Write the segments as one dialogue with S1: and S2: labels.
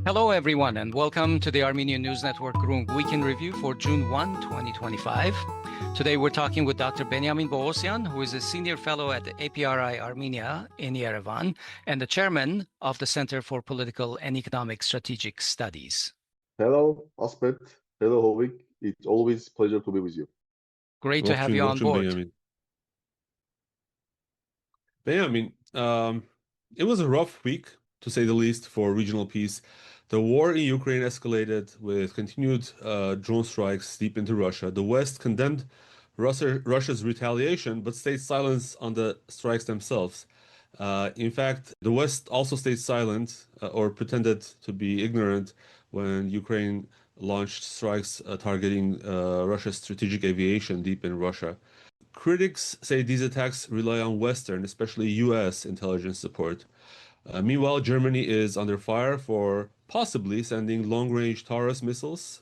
S1: Hello, everyone, and welcome to the Armenian News Network Groong Weekend Review for June 1, 2025. Today, we're talking with Dr. Benyamin Poghosyan, who is a senior fellow at the APRI Armenia in Yerevan and the chairman of the Center for Political and Economic Strategic Studies.
S2: Hello, Aspet. Hello, Hovik. It's always a pleasure to be with you.
S1: Great to have you on board.
S3: Benyamin, it was a rough week, to say the least, for regional peace. The war in Ukraine escalated with continued drone strikes deep into Russia. The West condemned Russia's retaliation, but stayed silent on the strikes themselves. In fact, the West also stayed silent or pretended to be ignorant when Ukraine launched strikes targeting Russia's strategic aviation deep in Russia. Critics say these attacks rely on Western, especially US, intelligence support. Meanwhile, Germany is under fire for possibly sending long-range Taurus missiles,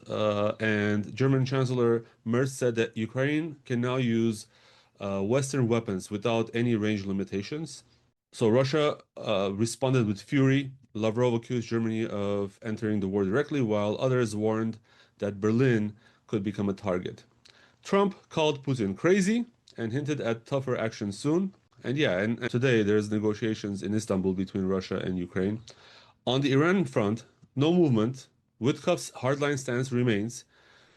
S3: and German Chancellor Merz said that Ukraine can now use Western weapons without any range limitations. So Russia responded with fury. Lavrov accused Germany of entering the war directly, while others warned that Berlin could become a target. Trump called Putin crazy and hinted at tougher action soon. And today there's negotiations in Istanbul between Russia and Ukraine. On the Iran front, no movement. Witkoff's hardline stance remains,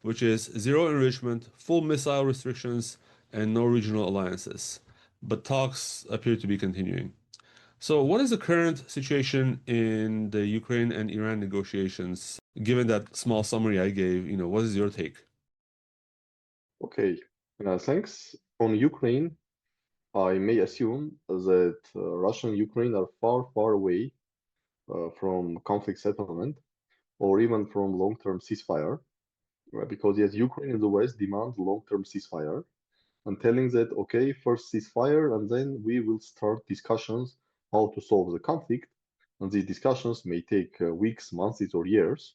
S3: which is zero enrichment, full missile restrictions, and no regional alliances. But talks appear to be continuing. So what is the current situation in the Ukraine and Iran negotiations? Given that small summary I gave, what is your take?
S2: Okay, thanks. On Ukraine, I may assume that Russia and Ukraine are far, far away from conflict settlement or even from long-term ceasefire, because yes, Ukraine and the West demand long-term ceasefire and telling that, okay, first ceasefire and then we will start discussions how to solve the conflict. And these discussions may take weeks, months, or years,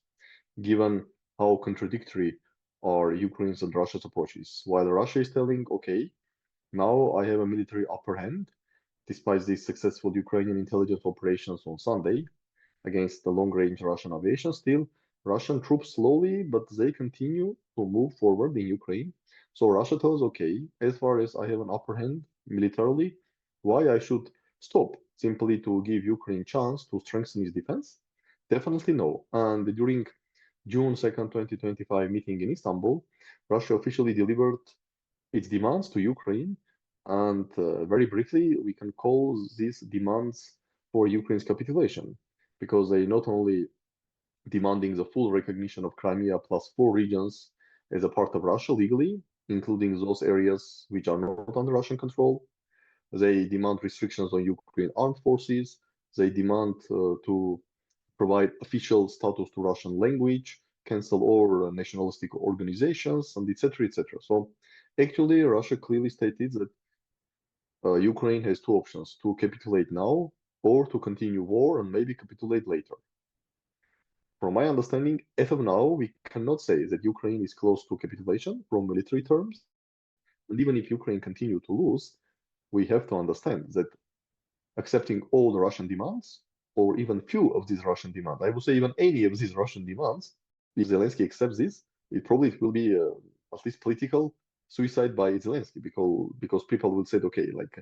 S2: given how contradictory are Ukraine's and Russia's approaches. While Russia is telling, okay, now I have a military upper hand, despite these successful Ukrainian intelligence operations on Sunday against the long-range Russian aviation, still Russian troops slowly, but they continue to move forward in Ukraine. So Russia tells, okay, as far as I have an upper hand militarily, why I should stop simply to give Ukraine a chance to strengthen its defense? Definitely no. And during June 2nd, 2025 meeting in Istanbul, Russia officially delivered its demands to Ukraine. And very briefly, we can call these demands for Ukraine's capitulation, because they not only demanding the full recognition of Crimea plus 4 regions as a part of Russia legally, including those areas which are not under Russian control. They demand restrictions on Ukraine armed forces. They demand to provide official status to Russian language, cancel all nationalistic organizations, and etc., etc. So actually, Russia clearly stated that Ukraine has two options: to capitulate now or to continue war and maybe capitulate later. From my understanding, as of now, we cannot say that Ukraine is close to capitulation from military terms. And even if Ukraine continue to lose, we have to understand that accepting all the Russian demands, or even few of these Russian demands, I would say even any of these Russian demands, if Zelensky accepts this, it probably will be at least political suicide by Zelensky, because people will say, okay, like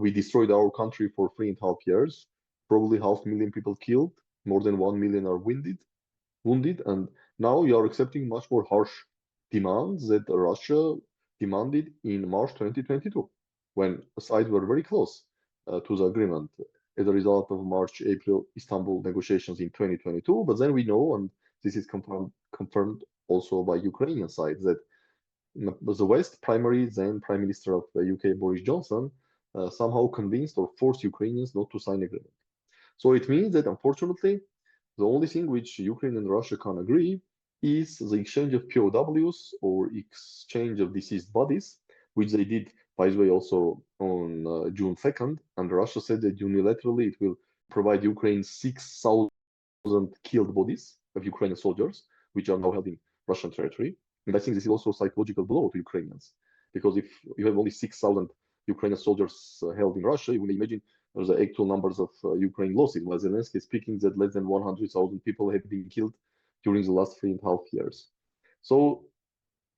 S2: we destroyed our country for 3.5 years, probably 500,000 people killed, more than 1 million are wounded, and now you are accepting much more harsh demands that Russia demanded in March 2022, when the sides were very close to the agreement as a result of March-April Istanbul negotiations in 2022. But then we know, and this is confirmed also by Ukrainian side, that the West, primary then Prime Minister of the UK, Boris Johnson, somehow convinced or forced Ukrainians not to sign agreement. So it means that, unfortunately, the only thing which Ukraine and Russia can agree is the exchange of POWs, or exchange of deceased bodies, which they did, by the way, also on June 2nd. And Russia said that unilaterally it will provide Ukraine 6,000 killed bodies of Ukrainian soldiers, which are now held in Russian territory. And I think this is also a psychological blow to Ukrainians, because if you have only 6,000 Ukrainian soldiers held in Russia, you will imagine the actual numbers of Ukraine losses, while Zelensky is speaking that less than 100,000 people have been killed during the last 3.5 years. So,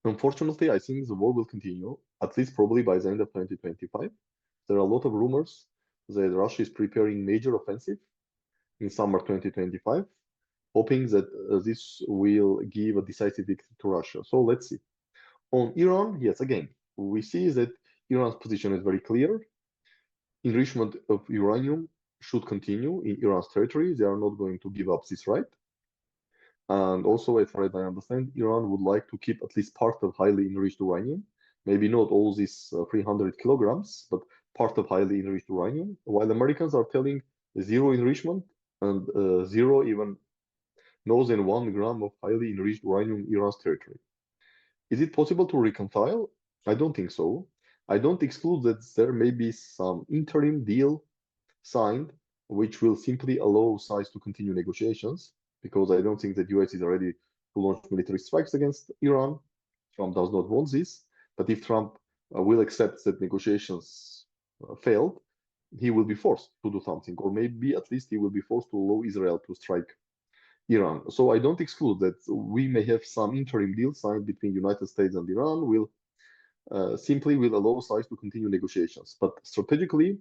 S2: unfortunately, I think the war will continue, at least probably by the end of 2025. There are a lot of rumors that Russia is preparing major offensive in summer 2025, hoping that this will give a decisive victory to Russia. So let's see. On Iran, yes, again, we see that Iran's position is very clear. Enrichment of uranium should continue in Iran's territory. They are not going to give up this right. And also, as far as I understand, Iran would like to keep at least part of highly enriched uranium, maybe not all these 300 kilograms, but part of highly enriched uranium, while Americans are telling zero enrichment and zero even more than 1 gram of highly enriched uranium in Iran's territory. Is it possible to reconcile? I don't think so. I don't exclude that there may be some interim deal signed, which will simply allow sides to continue negotiations, because I don't think that US is ready to launch military strikes against Iran. Trump does not want this. But if Trump will accept that negotiations failed, he will be forced to do something, or maybe at least he will be forced to allow Israel to strike Iran. So I don't exclude that we may have some interim deal signed between United States and Iran will simply will allow sides to continue negotiations. But strategically,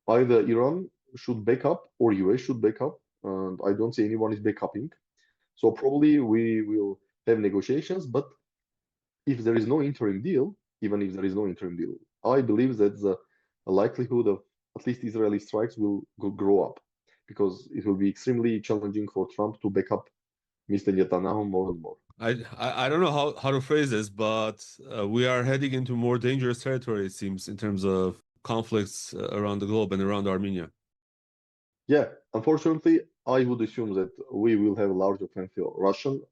S2: either Iran should back up or US should back up, and I don't see anyone is backupping. So probably we will have negotiations, but if there is no interim deal, even if there is no interim deal, I believe that the likelihood of at least Israeli strikes will grow up, because it will be extremely challenging for Trump to back up Mr. Netanyahu more and more.
S3: I don't know how to phrase this, but we are heading into more dangerous territory, it seems, in terms of conflicts around the globe and around Armenia.
S2: Yeah, unfortunately, I would assume that we will have a large offensive,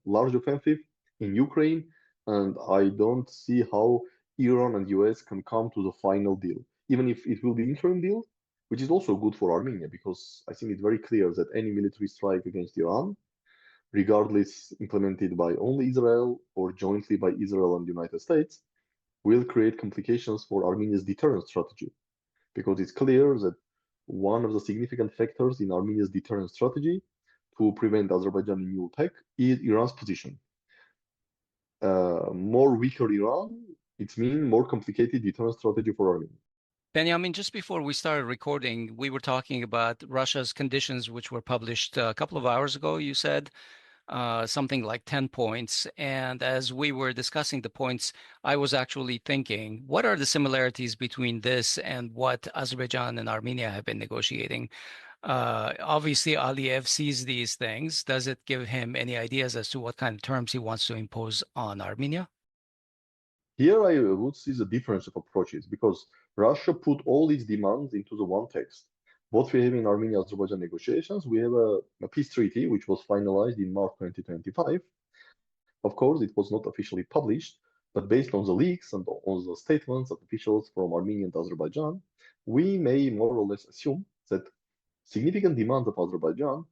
S2: large offensive in Ukraine, and I don't see how Iran and US can come to the final deal, even if it will be interim deal, which is also good for Armenia, because I think it's very clear that any military strike against Iran, regardless implemented by only Israel or jointly by Israel and the United States, will create complications for Armenia's deterrence strategy, because it's clear that one of the significant factors in Armenia's deterrence strategy to prevent Azerbaijani new attack is Iran's position. More weaker Iran, it means more complicated deterrence strategy for Armenia.
S1: Benyamin, just before we started recording, we were talking about Russia's conditions, which were published a couple of hours ago, you said. Something like 10 points. And as we were discussing the points, I was actually thinking, what are the similarities between this and what Azerbaijan and Armenia have been negotiating? Obviously, Aliyev sees these things. Does it give him any ideas as to what kind of terms he wants to impose on Armenia?
S2: Here I would see the difference of approaches, because Russia put all its demands into the one text. What we have in Armenia-Azerbaijan negotiations, we have a peace treaty which was finalized in March 2025. Of course, it was not officially published, but based on the leaks and on the statements of officials from Armenia and Azerbaijan, we may more or less assume that significant demands of Azerbaijan,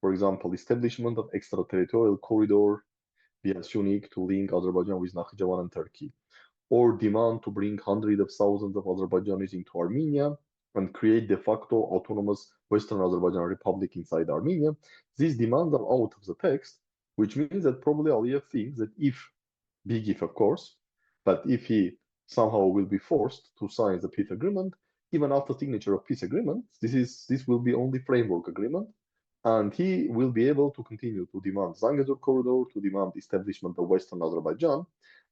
S2: for example, establishment of extraterritorial corridor via Sunik to link Azerbaijan with Nakhchivan and Turkey, or demand to bring hundreds of thousands of Azerbaijanis into Armenia and create de facto autonomous Western Azerbaijan Republic inside Armenia, these demands are out of the text, which means that probably Aliyev thinks that big if of course, but if he somehow will be forced to sign the peace agreement, even after signature of peace agreement, this will be only framework agreement, and he will be able to continue to demand Zangezur corridor, to demand establishment of Western Azerbaijan,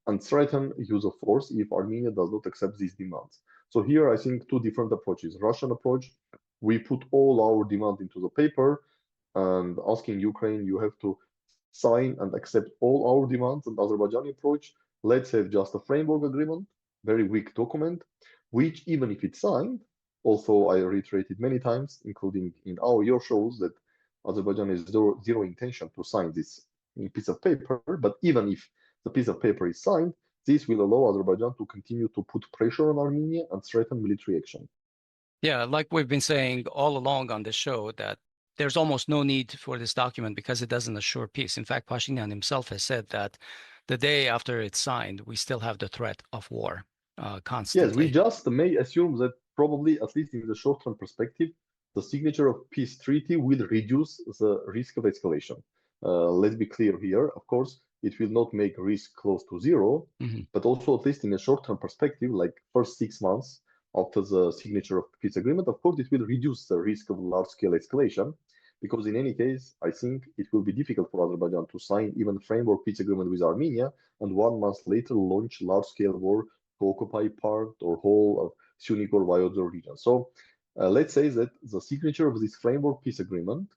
S2: and threaten use of force if Armenia does not accept these demands. So here I think two different approaches. Russian approach, we put all our demands into the paper and asking Ukraine, you have to sign and accept all our demands. And Azerbaijani approach, let's have just a framework agreement, very weak document, which even if it's signed, also I reiterated many times, including in your shows, that Azerbaijan has zero intention to sign this piece of paper, but even if the piece of paper is signed, this will allow Azerbaijan to continue to put pressure on Armenia and threaten military action.
S1: Yeah, like we've been saying all along on this show, that there's almost no need for this document because it doesn't assure peace. In fact, Pashinyan himself has said that the day after it's signed, we still have the threat of war constantly.
S2: Yes, we just may assume that probably, at least in the short-term perspective, the signature of peace treaty will reduce the risk of escalation. Let's be clear here. Of course, it will not make risk close to zero, but also at least in a short-term perspective, like first 6 months after the signature of peace agreement, of course, it will reduce the risk of large-scale escalation. Because in any case, I think it will be difficult for Azerbaijan to sign even framework peace agreement with Armenia and 1 month later launch large-scale war to occupy part or whole of Syunik or Vyazor region. So let's say that the signature of this framework peace agreement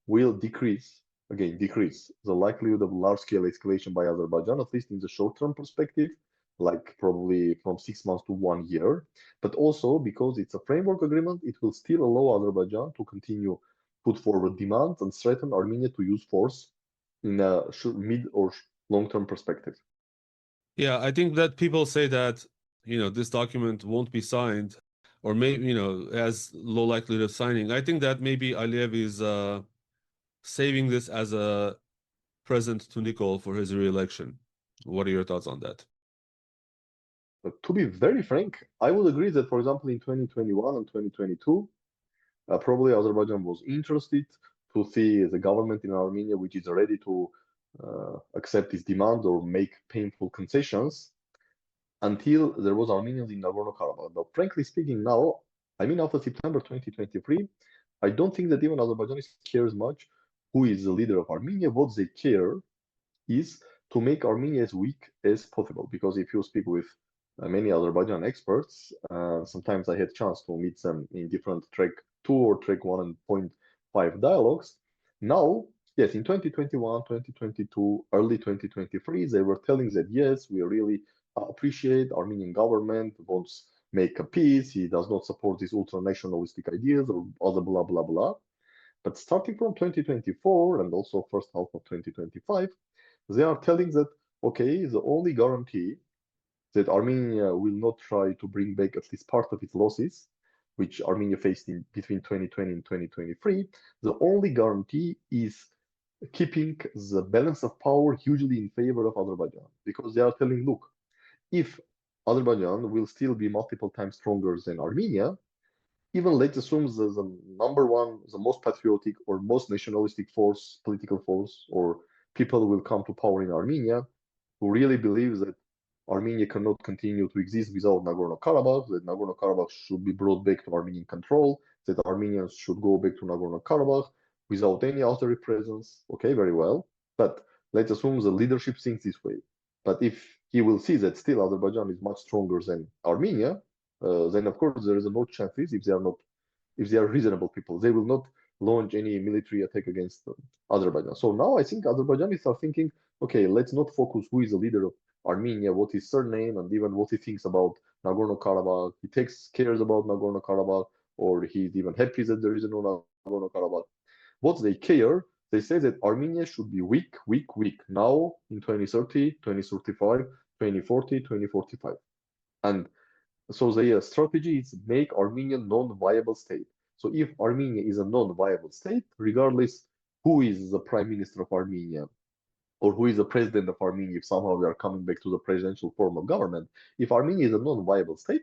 S2: will decrease the likelihood of large-scale escalation by Azerbaijan, at least in the short-term perspective, like probably from 6 months to 1 year. But also because it's a framework agreement, it will still allow Azerbaijan to continue put forward demands and threaten Armenia to use force in a mid or long-term perspective.
S3: Yeah, I think that people say that, this document won't be signed, or maybe, has low likelihood of signing. I think that maybe Aliyev is saving this as a present to Nikol for his re-election. What are your thoughts on that?
S2: But to be very frank, I would agree that, for example, in 2021 and 2022, probably Azerbaijan was interested to see the government in Armenia, which is ready to accept its demands or make painful concessions until there was Armenians in Nagorno-Karabakh. But frankly speaking, now, I mean, after September 2023, I don't think that even Azerbaijanis cares much who is the leader of Armenia. What they care is to make Armenia as weak as possible. Because if you speak with many Azerbaijan experts, sometimes I had chance to meet them in different track 2 or track 1.5 dialogues. Now, yes, in 2021, 2022, early 2023, they were telling that, yes, we really appreciate Armenian government, wants make a peace, he does not support these ultra-nationalistic ideas or other blah, blah, blah. But starting from 2024 and also first half of 2025, they are telling that, okay, the only guarantee that Armenia will not try to bring back at least part of its losses, which Armenia faced in between 2020 and 2023, the only guarantee is keeping the balance of power hugely in favor of Azerbaijan. Because they are telling, look, if Azerbaijan will still be multiple times stronger than Armenia, even let's assume the number one, the most patriotic or most nationalistic force, political force, or people will come to power in Armenia who really believes that Armenia cannot continue to exist without Nagorno-Karabakh, that Nagorno-Karabakh should be brought back to Armenian control, that Armenians should go back to Nagorno-Karabakh without any Azeri presence. Okay, very well. But let's assume the leadership thinks this way. But if he will see that still Azerbaijan is much stronger than Armenia, then of course there is no chances if they are reasonable people, they will not launch any military attack against Azerbaijan. So now I think Azerbaijanis are thinking, okay, let's not focus who is the leader of Armenia, what his surname, and even what he thinks about Nagorno-Karabakh. He cares about Nagorno-Karabakh, or he's even happy that there is no Nagorno-Karabakh. What they care, they say that Armenia should be weak now in 2030, 2035, 2040, 2045. And so their strategy is make Armenia non-viable state. So if Armenia is a non-viable state, regardless who is the prime minister of Armenia or who is the president of Armenia, if somehow we are coming back to the presidential form of government, if Armenia is a non-viable state,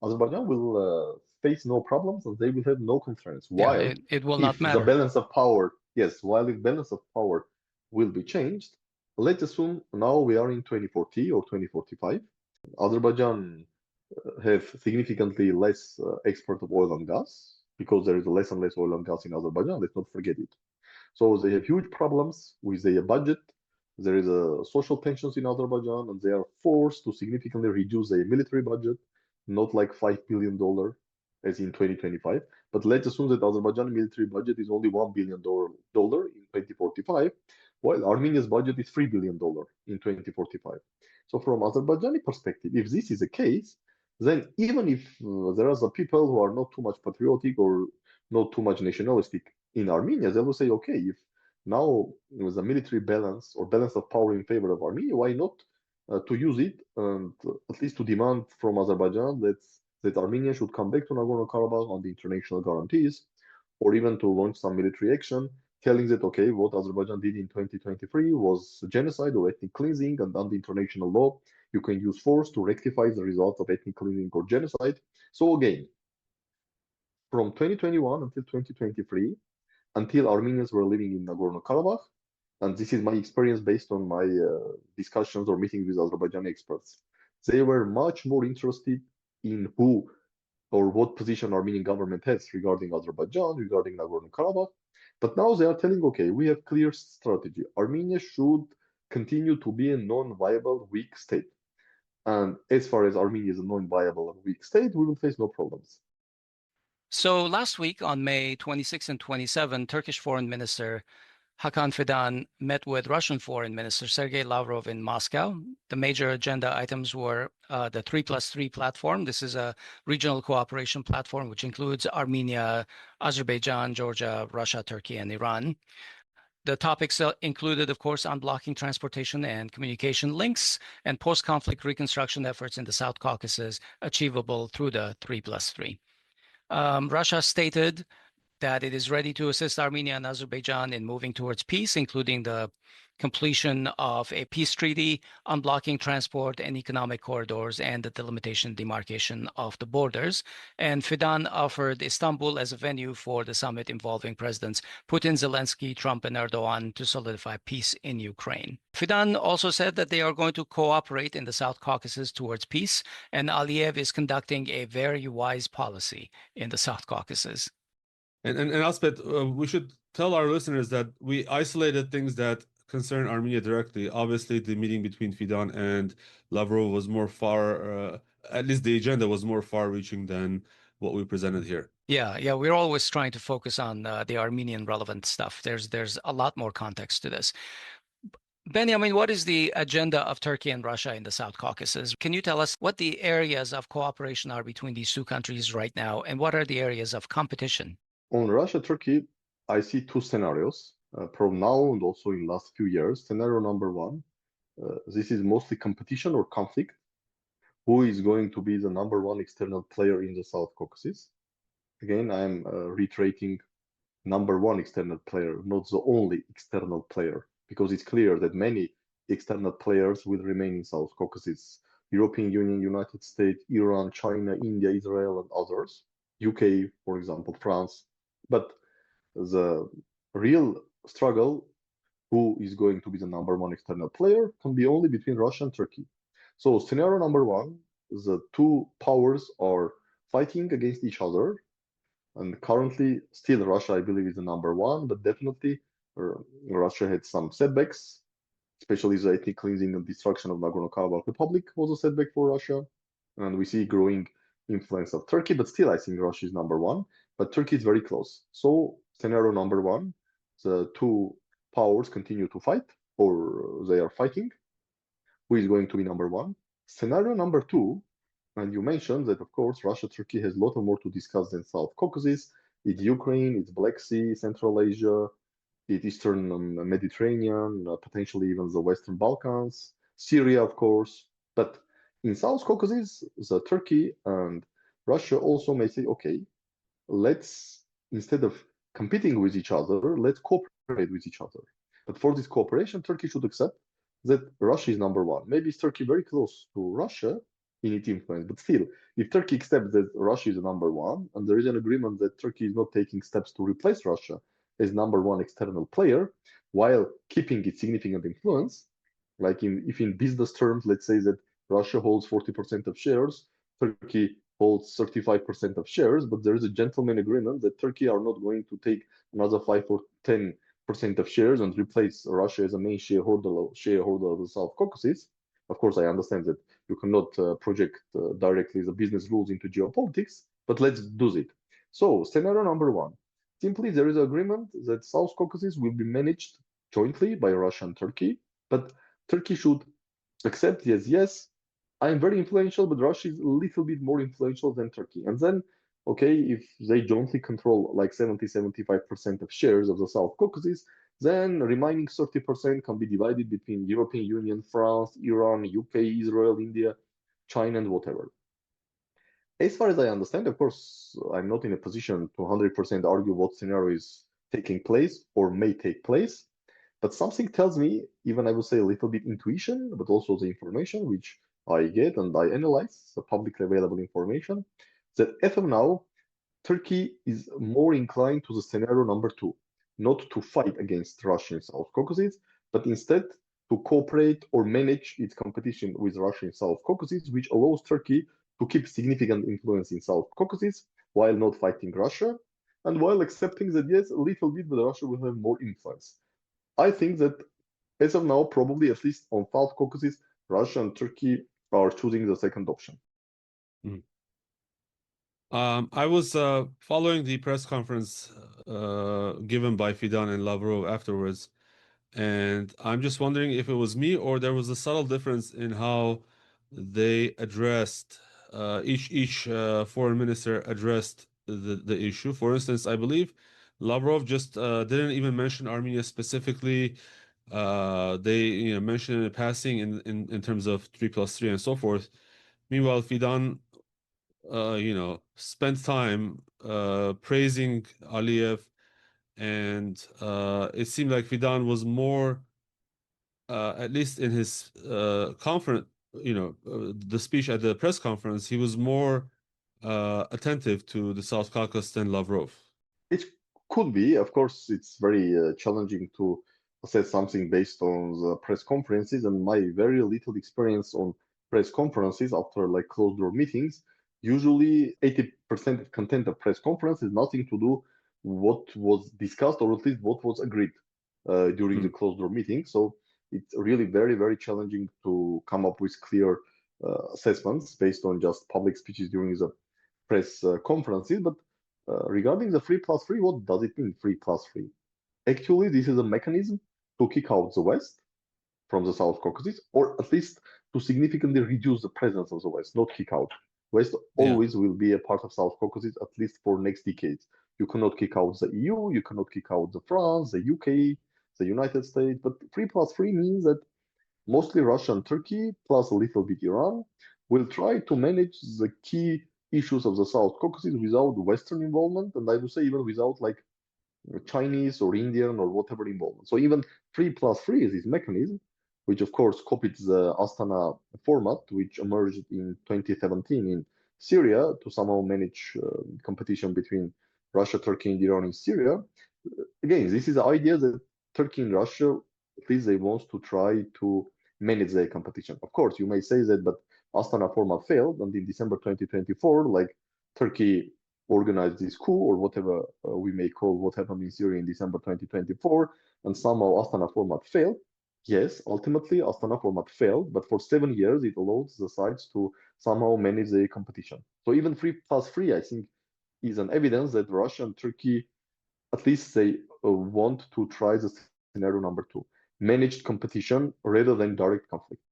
S2: Azerbaijan will face no problems and they will have no concerns. While
S1: it will not matter.
S2: The balance of power, yes, while the balance of power will be changed, let's assume now we are in 2040 or 2045. Azerbaijan have significantly less export of oil and gas because there is less and less oil and gas in Azerbaijan. Let's not forget it. So they have huge problems with their budget. There is a social tensions in Azerbaijan, and they are forced to significantly reduce their military budget, not like $5 billion as in 2025. But let's assume that Azerbaijan military budget is only $1 billion in 2045, while Armenia's budget is $3 billion in 2045. So from Azerbaijani perspective, if this is the case, then even if there are some people who are not too much patriotic or not too much nationalistic in Armenia, they will say, okay, if now with a military balance or balance of power in favor of Armenia, why not to use it and at least to demand from Azerbaijan that Armenia should come back to Nagorno-Karabakh on the international guarantees, or even to launch some military action, telling that, okay, what Azerbaijan did in 2023 was genocide or ethnic cleansing, and under international law, you can use force to rectify the results of ethnic cleansing or genocide. So again, from 2021 until 2023, until Armenians were living in Nagorno-Karabakh, and this is my experience based on my discussions or meetings with Azerbaijani experts, they were much more interested in who or what position Armenian government has regarding Azerbaijan, regarding Nagorno-Karabakh. But now they are telling, okay, we have clear strategy. Armenia should continue to be a non-viable, weak state. And as far as Armenia is a non-viable and weak state, we will face no problems.
S1: So last week on May 26 and 27, Turkish Foreign Minister Hakan Fidan met with Russian Foreign Minister Sergei Lavrov in Moscow. The major agenda items were the 3+3 platform. This is a regional cooperation platform which includes Armenia, Azerbaijan, Georgia, Russia, Turkey, and Iran. The topics included, of course, unblocking transportation and communication links and post-conflict reconstruction efforts in the South Caucasus achievable through the 3+3. Russia stated that it is ready to assist Armenia and Azerbaijan in moving towards peace, including the completion of a peace treaty, unblocking transport and economic corridors, and the delimitation and demarcation of the borders. And Fidan offered Istanbul as a venue for the summit involving Presidents Putin, Zelensky, Trump, and Erdogan to solidify peace in Ukraine. Fidan also said that they are going to cooperate in the South Caucasus towards peace, and Aliyev is conducting a very wise policy in the South Caucasus.
S3: And Elspeth, we should tell our listeners that we isolated things that concern Armenia directly. Obviously, the meeting between Fidan and Lavrov was more far, at least the agenda was more far-reaching than what we presented here.
S1: Yeah, we're always trying to focus on the Armenian relevant stuff. There's a lot more context to this. Benyamin, what is the agenda of Turkey and Russia in the South Caucasus? Can you tell us what the areas of cooperation are between these two countries right now, and what are the areas of competition?
S2: On Russia-Turkey, I see two scenarios from now and also in last few years. Scenario number one, this is mostly competition or conflict. Who is going to be the number one external player in the South Caucasus? Again, I'm reiterating number one external player, not the only external player, because it's clear that many external players will remain in South Caucasus. European Union, United States, Iran, China, India, Israel, and others. UK, for example, France. But the real struggle, who is going to be the number one external player, can be only between Russia and Turkey. So scenario number one, the two powers are fighting against each other. And currently, still Russia, I believe, is the number one, but definitely Russia had some setbacks, especially the ethnic cleansing and destruction of Nagorno-Karabakh Republic was a setback for Russia. And we see growing influence of Turkey, but still I think Russia is number one, but Turkey is very close. So scenario number one, the two powers continue to fight, or they are fighting. Who is going to be number one? Scenario number two, and you mentioned that, of course, Russia, Turkey has a lot more to discuss than South Caucasus. It's Ukraine, it's Black Sea, Central Asia, it's Eastern Mediterranean, potentially even the Western Balkans, Syria, of course. But in South Caucasus, the Turkey and Russia also may say, okay, let's, instead of competing with each other, let's cooperate with each other. But for this cooperation, Turkey should accept that Russia is number one. Maybe is Turkey very close to Russia in its influence, but still, if Turkey accepts that Russia is the number one, and there is an agreement that Turkey is not taking steps to replace Russia as number one external player, while keeping its significant influence, like if in business terms, let's say that Russia holds 40% of shares, Turkey holds 35% of shares, but there is a gentleman agreement that Turkey are not going to take another 5 or 10% of shares and replace Russia as a main shareholder of the South Caucasus. Of course, I understand that you cannot project directly the business rules into geopolitics, but let's do it. So scenario number one, simply there is an agreement that South Caucasus will be managed jointly by Russia and Turkey, but Turkey should accept, yes, I am very influential, but Russia is a little bit more influential than Turkey. And then, okay, if they jointly control like 70-75% of shares of the South Caucasus, then remaining 30% can be divided between European Union, France, Iran, UK, Israel, India, China, and whatever. As far as I understand, of course, I'm not in a position to 100% argue what scenario is taking place or may take place, but something tells me, even I would say a little bit intuition, but also the information which I get and I analyze, the publicly available information, that as of now, Turkey is more inclined to the scenario number two, not to fight against Russia in South Caucasus, but instead to cooperate or manage its competition with Russia in South Caucasus, which allows Turkey to keep significant influence in South Caucasus while not fighting Russia and while accepting that, yes, a little bit, but Russia will have more influence. I think that as of now, probably at least on South Caucasus, Russia and Turkey are choosing the second option.
S3: Mhm. I was following the press conference given by Fidan and Lavrov afterwards, and I'm just wondering if it was me or there was a subtle difference in how they addressed each foreign minister addressed the issue. For instance, I believe Lavrov just didn't even mention Armenia specifically. They mentioned it in passing in terms of 3+3 and so forth. Meanwhile, Fidan spent time praising Aliyev, and it seemed like Fidan was more, at least in his the speech at the press conference, he was more attentive to the South Caucasus than Lavrov.
S2: It could be. Of course, it's very challenging to assess something based on the press conferences, and my very little experience on press conferences after like closed door meetings. Usually, 80% of content of press conference is nothing to do what was discussed or at least what was agreed during the closed door meeting. So it's really very, very challenging to come up with clear assessments based on just public speeches during the press conferences. But regarding the 3+3, what does it mean, 3+3? Actually, this is a mechanism to kick out the West from the South Caucasus, or at least to significantly reduce the presence of the West, not kick out. West always will be a part of South Caucasus, at least for next decades. You cannot kick out the EU, you cannot kick out the France, the UK, the United States, but 3+3 means that mostly Russia and Turkey, plus a little bit Iran, will try to manage the key issues of the South Caucasus without Western involvement, and I would say even without like Chinese or Indian or whatever involvement. So even 3+3 is this mechanism, which of course copied the Astana format, which emerged in 2017 in Syria to somehow manage competition between Russia, Turkey, and Iran in Syria. Again, this is the idea that Turkey and Russia, at least they want to try to manage their competition. Of course, you may say that, but Astana format failed, and in December 2024, like Turkey organized this coup or whatever we may call what happened in Syria in December 2024, and somehow Astana format failed. Yes, ultimately Astana format failed, but for 7 years it allowed the sides to somehow manage the competition. So even 3+3, I think, is an evidence that Russia and Turkey, at least they want to try the scenario number two, managed competition rather than direct conflict.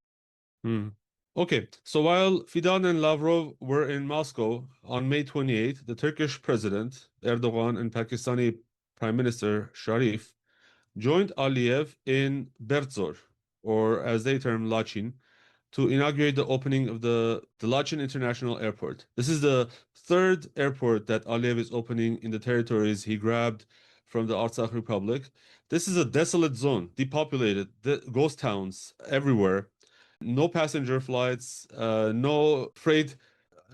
S3: Okay, so while Fidan and Lavrov were in Moscow on May 28th, the Turkish president, Erdogan, and Pakistani Prime Minister Sharif joined Aliyev in Berdzor, or as they term Lachin, to inaugurate the opening of the Lachin International Airport. This is the third airport that Aliyev is opening in the territories he grabbed from the Artsakh Republic. This is a desolate zone, depopulated, ghost towns everywhere. No passenger flights, no freight.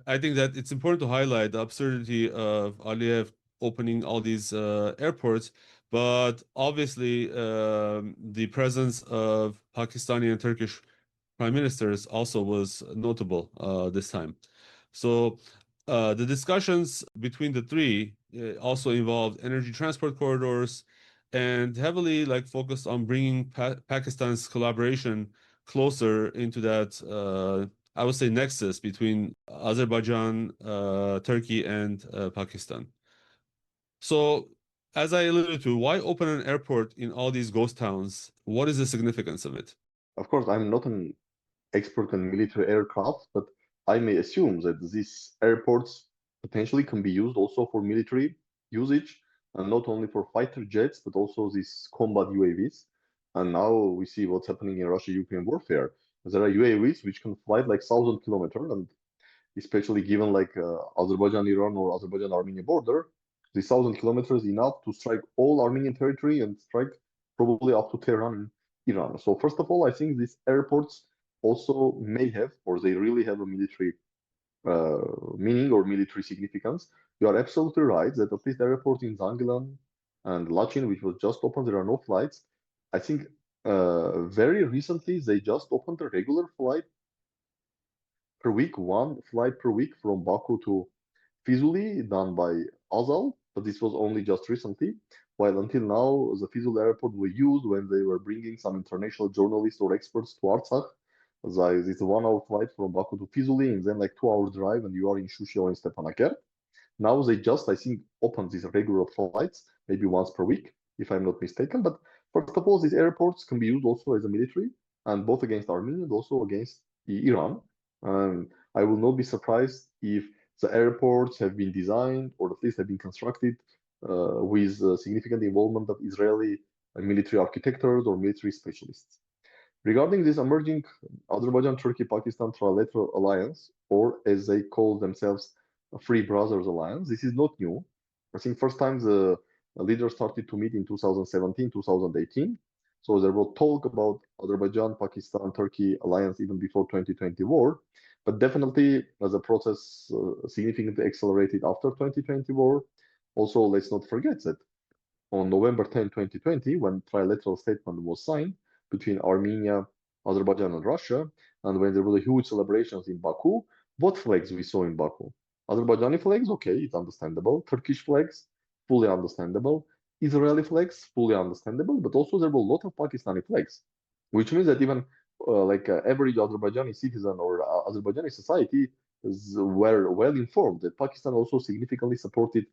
S3: I think that it's important to highlight the absurdity of Aliyev opening all these airports, but obviously the presence of Pakistani and Turkish prime ministers also was notable this time. So the discussions between the three also involved energy transport corridors and heavily focused on bringing Pakistan's collaboration closer into that I would say nexus between Azerbaijan, Turkey, and Pakistan. So, as I alluded to, why open an airport in all these ghost towns? What is the significance of it?
S2: Of course, I'm not an expert in military aircraft, but I may assume that these airports potentially can be used also for military usage, and not only for fighter jets, but also these combat UAVs. And now we see what's happening in Russia-Ukraine warfare. There are UAVs which can fly like 1,000 kilometers, and especially given like Azerbaijan-Iran or Azerbaijan-Armenia border, the 1,000 kilometers is enough to strike all Armenian territory and strike probably up to Tehran in Iran. So first of all, I think these airports also may have, or they really have a military meaning or military significance, you are absolutely right that at least the airport in Zangilan and Lachin, which was just opened, there are no flights. I think very recently they just opened a regular flight per week, one flight per week from Baku to Fizuli, done by Azal, but this was only just recently. While until now, the Fizuli airport was used when they were bringing some international journalists or experts to Artsakh. It's a 1 hour flight from Baku to Fizuli, and then like 2 hour drive, and you are in Shushi or in Stepanakert. Now they just, I think, open these regular flights, maybe once per week, if I'm not mistaken. But first of all, these airports can be used also as a military, and both against Armenia and also against Iran. And I will not be surprised if the airports have been designed or at least have been constructed with significant involvement of Israeli military architects or military specialists. Regarding this emerging Azerbaijan, Turkey, Pakistan trilateral alliance, or as they call themselves, a Free Brothers Alliance, this is not new. I think first time the leaders started to meet in 2017, 2018. So there was talk about Azerbaijan, Pakistan, Turkey alliance even before 2020 war. But definitely, as the process significantly accelerated after 2020 war. Also, let's not forget that on November 10, 2020, when trilateral statement was signed between Armenia, Azerbaijan, and Russia, and when there were huge celebrations in Baku, what flags we saw in Baku? Azerbaijani flags, okay, it's understandable. Turkish flags, fully understandable. Israeli flags, fully understandable. But also there were a lot of Pakistani flags, which means that even average Azerbaijani citizen or Azerbaijani society were well informed that Pakistan also significantly supported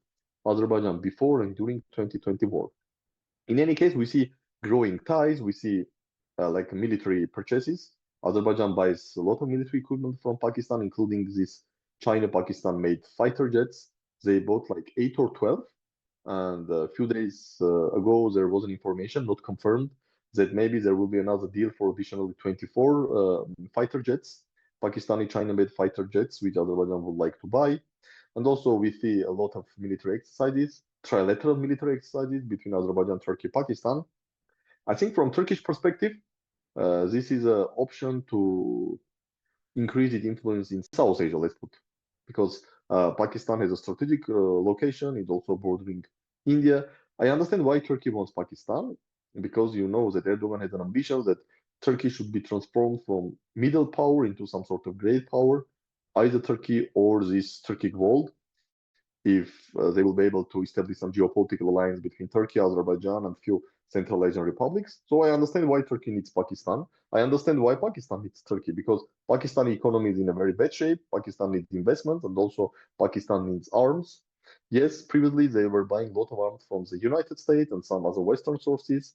S2: Azerbaijan before and during 2020 war. In any case, we see growing ties. We see military purchases. Azerbaijan buys a lot of military equipment from Pakistan, including these China-Pakistan-made fighter jets. They bought like 8 or 12. And a few days ago, there was an information, not confirmed, that maybe there will be another deal for additional 24 fighter jets, Pakistani China-made fighter jets, which Azerbaijan would like to buy. And also we see a lot of military exercises, trilateral military exercises between Azerbaijan, Turkey, Pakistan. I think from Turkish perspective, this is an option to increase its influence in South Asia, let's put, because Pakistan has a strategic location. It's also bordering India. I understand why Turkey wants Pakistan, because you know that Erdogan has an ambition that Turkey should be transformed from middle power into some sort of great power, either Turkey or this Turkic world, if they will be able to establish some geopolitical alliance between Turkey, Azerbaijan, and few Central Asian republics. So I understand why Turkey needs Pakistan. I understand why Pakistan needs Turkey, because Pakistani economy is in a very bad shape. Pakistan needs investment, and also Pakistan needs arms. Yes, previously they were buying a lot of arms from the United States and some other Western sources.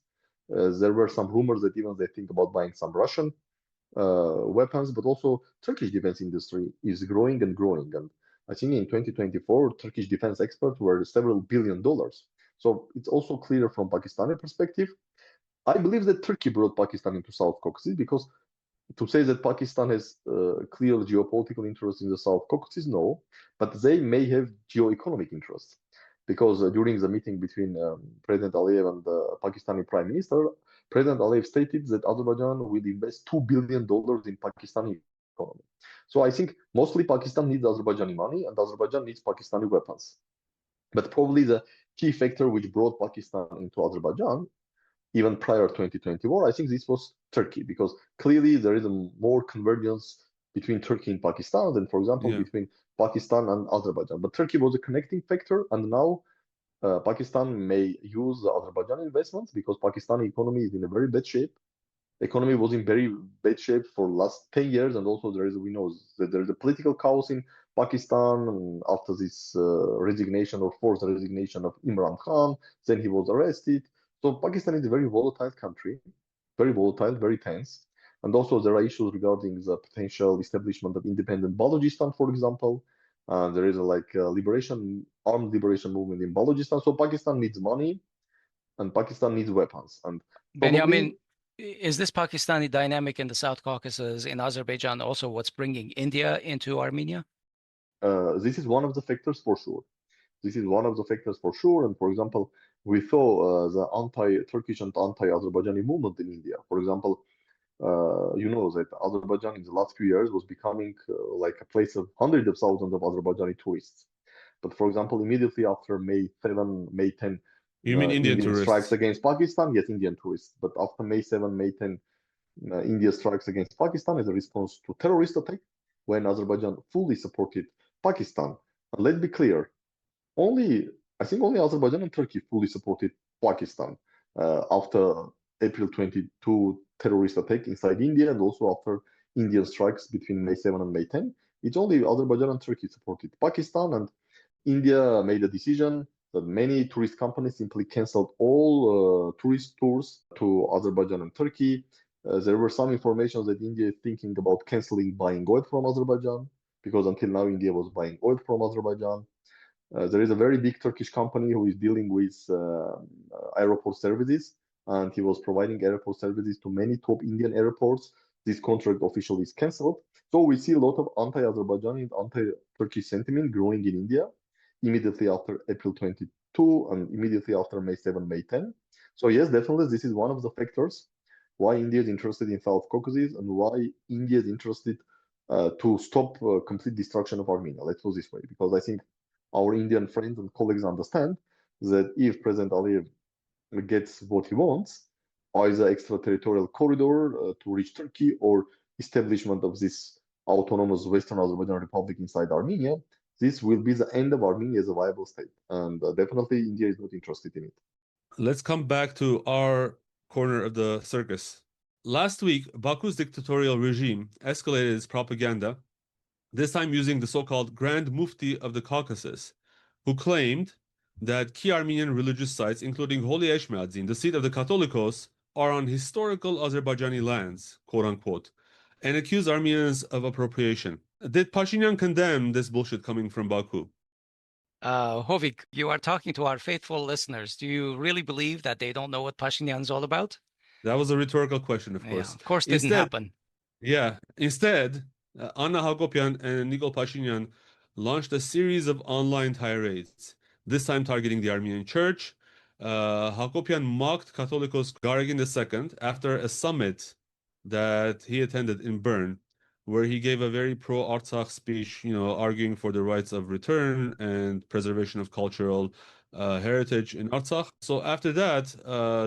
S2: There were some rumors that even they think about buying some Russian weapons, but also Turkish defense industry is growing and growing. And I think in 2024, Turkish defense exports were several $billion. So it's also clear from Pakistani perspective. I believe that Turkey brought Pakistan into South Caucasus, because to say that Pakistan has clear geopolitical interests in the South Caucasus, no, but they may have geo-economic interests, because during the meeting between President Aliyev and the Pakistani Prime Minister, President Aliyev stated that Azerbaijan will invest $2 billion in Pakistani economy. So I think mostly Pakistan needs Azerbaijani money and Azerbaijan needs Pakistani weapons. But probably the key factor which brought Pakistan into Azerbaijan, even prior to 2024, I think this was Turkey, because clearly there is a more convergence between Turkey and Pakistan than, for example, between Pakistan and Azerbaijan. But Turkey was a connecting factor, and now Pakistan may use the Azerbaijan investments, because Pakistani economy is in a very bad shape. Economy was in very bad shape for last 10 years, and also we know that there is a political chaos in Pakistan after this resignation or forced resignation of Imran Khan. Then he was arrested. So Pakistan is a very volatile country, very volatile, very tense. And also there are issues regarding the potential establishment of independent Balochistan, for example. There is armed liberation movement in Balochistan. So Pakistan needs money and Pakistan needs weapons. And
S1: Benyamin, is this Pakistani dynamic in the South Caucasus, in Azerbaijan, also what's bringing India into Armenia?
S2: This is one of the factors for sure. This is one of the factors for sure. And for example, we saw the anti-Turkish and anti-Azerbaijani movement in India. For example, you know that Azerbaijan in the last few years was becoming like a place of hundreds of thousands of Azerbaijani tourists. But for example, immediately after May 7, May 10,
S3: You mean Indian
S2: Indian strikes
S3: tourists?
S2: against Pakistan, yes, Indian tourists. But after May 7, May 10, India strikes against Pakistan as a response to terrorist attack, when Azerbaijan fully supported Pakistan. And let's be clear, I think only Azerbaijan and Turkey fully supported Pakistan after April 22 terrorist attack inside India, and also after Indian strikes between May 7 and May 10. It's only Azerbaijan and Turkey supported Pakistan, and India made a decision that many tourist companies simply canceled all tourist tours to Azerbaijan and Turkey. There were some information that India is thinking about canceling buying oil from Azerbaijan, because until now India was buying oil from Azerbaijan. There is a very big Turkish company who is dealing with airport services, and he was providing airport services to many top Indian airports. This contract officially is cancelled. So we see a lot of anti-Azerbaijani and anti-Turkish sentiment growing in India immediately after April 22 and immediately after May 7, May 10. So yes, definitely this is one of the factors why India is interested in South Caucasus and why India is interested to stop complete destruction of Armenia. Let's put it this way, because I think our Indian friends and colleagues understand that if President Aliyev gets what he wants, either extraterritorial corridor to reach Turkey or establishment of this autonomous Western Azerbaijan Republic inside Armenia, this will be the end of Armenia as a viable state. And definitely India is not interested in it.
S3: Let's come back to our corner of the circus. Last week, Baku's dictatorial regime escalated its propaganda, this time using the so-called Grand Mufti of the Caucasus, who claimed that key Armenian religious sites, including Holy Eshmiadzin, the seat of the Catholicos, are on historical Azerbaijani lands, quote-unquote, and accused Armenians of appropriation. Did Pashinyan condemn this bullshit coming from Baku?
S1: Hovik, you are talking to our faithful listeners. Do you really believe that they don't know what Pashinyan's all about?
S3: That was a rhetorical question, of course.
S1: Yeah, of course, didn't happen.
S3: Instead, Anna Hagopian and Nikol Pashinyan launched a series of online tirades, this time targeting the Armenian Church. Hagopian mocked Catholicos Garagin II after a summit that he attended in Bern, where he gave a very pro-Artsakh speech, arguing for the rights of return and preservation of cultural heritage in Artsakh. So after that,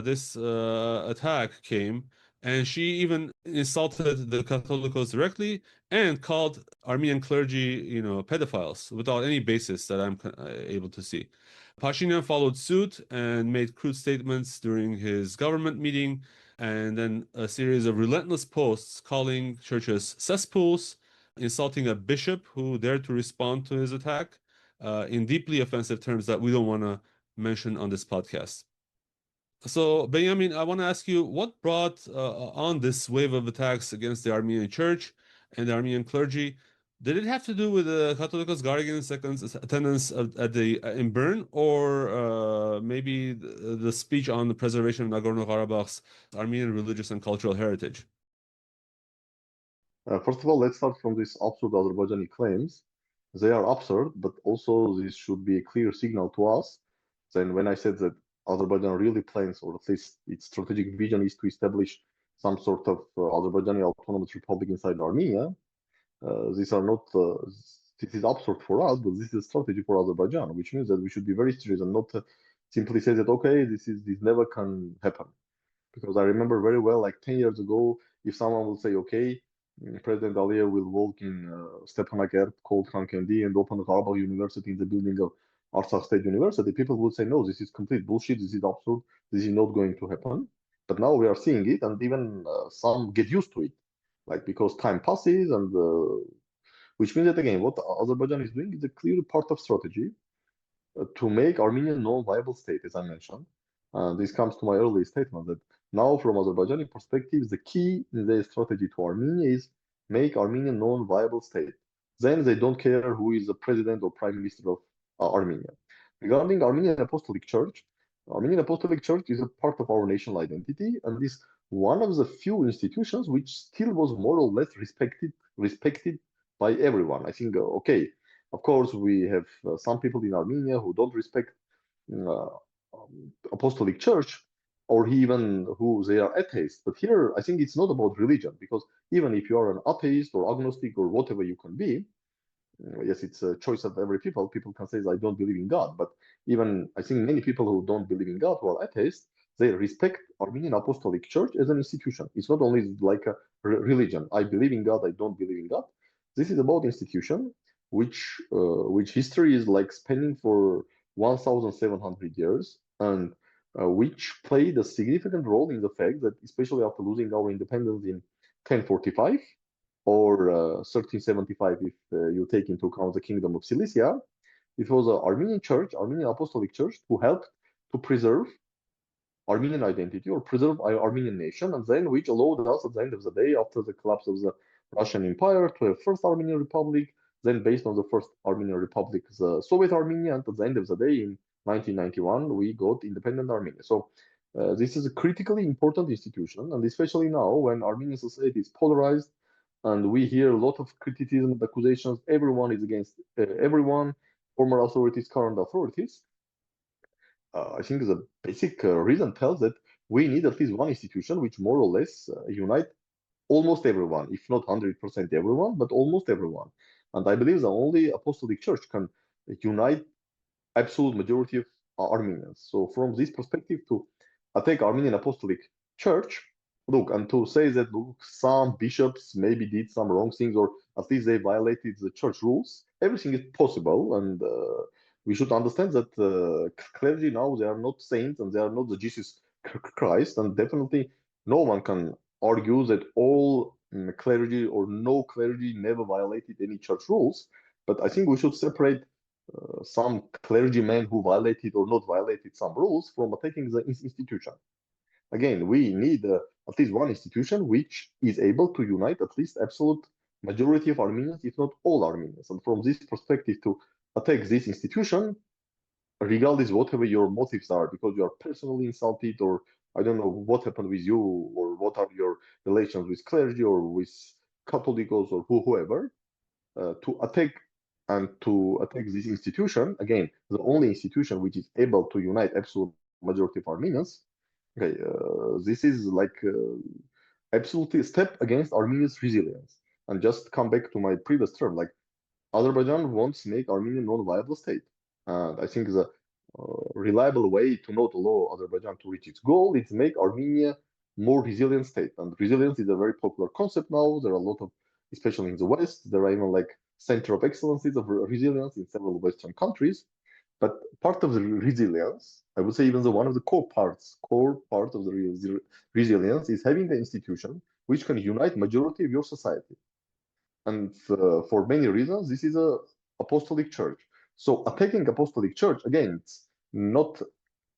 S3: this attack came, and she even insulted the Catholicos directly and called Armenian clergy, pedophiles without any basis that I'm able to see. Pashinyan followed suit and made crude statements during his government meeting, and then a series of relentless posts calling churches cesspools, insulting a bishop who dared to respond to his attack in deeply offensive terms that we don't want to mention on this podcast. So, Benyamin, I want to ask you, what brought on this wave of attacks against the Armenian Church and the Armenian clergy? Did it have to do with the Catholicos Garagin II's attendance in Bern, or maybe the speech on the preservation of Nagorno-Karabakh's Armenian religious and cultural heritage?
S2: First of all, let's start from these absurd Azerbaijani claims. They are absurd, but also this should be a clear signal to us. Then when I said that Azerbaijan really plans, or at least its strategic vision is to establish some sort of Azerbaijani autonomous republic inside Armenia, these are not, this is absurd for us, but this is a strategy for Azerbaijan, which means that we should be very serious and not simply say that, okay, this never can happen. Because I remember very well, like 10 years ago, if someone will say, okay, President Aliyev will walk in Stepanak Airport called Khankendi and open Karabakh University in the building of Artsakh State University, people would say, no, this is complete bullshit, this is absurd, this is not going to happen. But now we are seeing it, and even some get used to it, like because time passes, and which means that again, what Azerbaijan is doing is a clear part of strategy to make Armenia non-viable state, as I mentioned. This comes to my earlier statement that now, from Azerbaijani perspective, the key in their strategy to Armenia is make Armenia non-viable state. Then they don't care who is the president or prime minister of Armenia. Regarding Armenian Apostolic Church is a part of our national identity, and is one of the few institutions which still was more or less respected by everyone. I think, okay, of course, we have some people in Armenia who don't respect Apostolic Church, or even who they are atheists. But here, I think it's not about religion, because even if you are an atheist or agnostic or whatever you can be, yes, it's a choice of every people. People can say, I don't believe in God. But even I think many people who don't believe in God, who are atheists, they respect Armenian Apostolic Church as an institution. It's not only like a religion. I believe in God, I don't believe in God. This is about institution, which history is like spanning for 1,700 years, and which played a significant role in the fact that, especially after losing our independence in 1045, or 1375 if you take into account the Kingdom of Cilicia, it was the Armenian Church, Armenian Apostolic Church, who helped to preserve Armenian identity or preserve our Armenian nation, and then which allowed us at the end of the day, after the collapse of the Russian Empire, to have first Armenian Republic, then based on the first Armenian Republic, the Soviet Armenia, and at the end of the day, in 1991, we got independent Armenia. So this is a critically important institution, and especially now when Armenian society is polarized, and we hear a lot of criticism and accusations. Everyone is against everyone, former authorities, current authorities. I think the basic reason tells that we need at least one institution which more or less unite almost everyone, if not 100% everyone, but almost everyone. And I believe the only apostolic church can unite absolute majority of Armenians. So from this perspective, to attack Armenian Apostolic Church, look, and to say that, look, some bishops maybe did some wrong things, or at least they violated the church rules, everything is possible. And we should understand that clergy now, they are not saints and they are not the Jesus Christ. And definitely no one can argue that all clergy or no clergy never violated any church rules. But I think we should separate some clergymen who violated or not violated some rules from attacking the institution. Again, we need at least one institution which is able to unite at least absolute majority of Armenians, if not all Armenians. And from this perspective, to attack this institution, regardless whatever your motives are, because you are personally insulted, or I don't know what happened with you, or what are your relations with clergy or with Catholicos or whoever, to attack this institution, again, the only institution which is able to unite absolute majority of Armenians. Okay, this is like absolutely a step against Armenia's resilience. And just come back to my previous term, like Azerbaijan wants to make Armenia non-viable state. And I think the reliable way to not allow Azerbaijan to reach its goal is to make Armenia more resilient state. And resilience is a very popular concept now. There are a lot of, especially in the West, there are even like center of excellences of resilience in several Western countries. But part of the resilience, I would say even one of the core parts of the resilience is having an institution which can unite majority of your society. And for many reasons, this is a apostolic church. So attacking apostolic church, again, it's not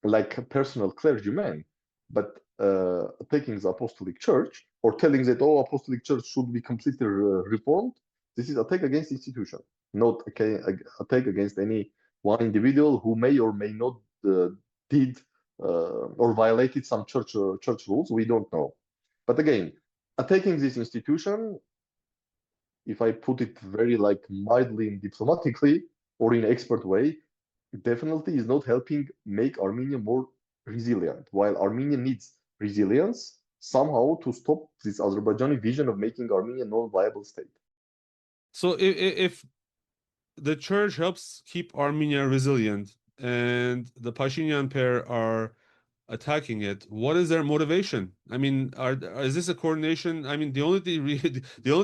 S2: like a personal clergyman, but attacking the apostolic church, or telling that, oh, apostolic church should be completely reformed. This is attack against institution, not attack against any one individual who may or may not did or violated some church rules. We don't know. But again, attacking this institution, if I put it very like mildly and diplomatically or in an expert way, definitely is not helping make Armenia more resilient. While Armenia needs resilience somehow to stop this Azerbaijani vision of making Armenia a non-viable state.
S3: So if the church helps keep Armenia resilient and the Pashinyan pair are attacking it, what is their motivation? I mean, is this a coordination? I mean, the only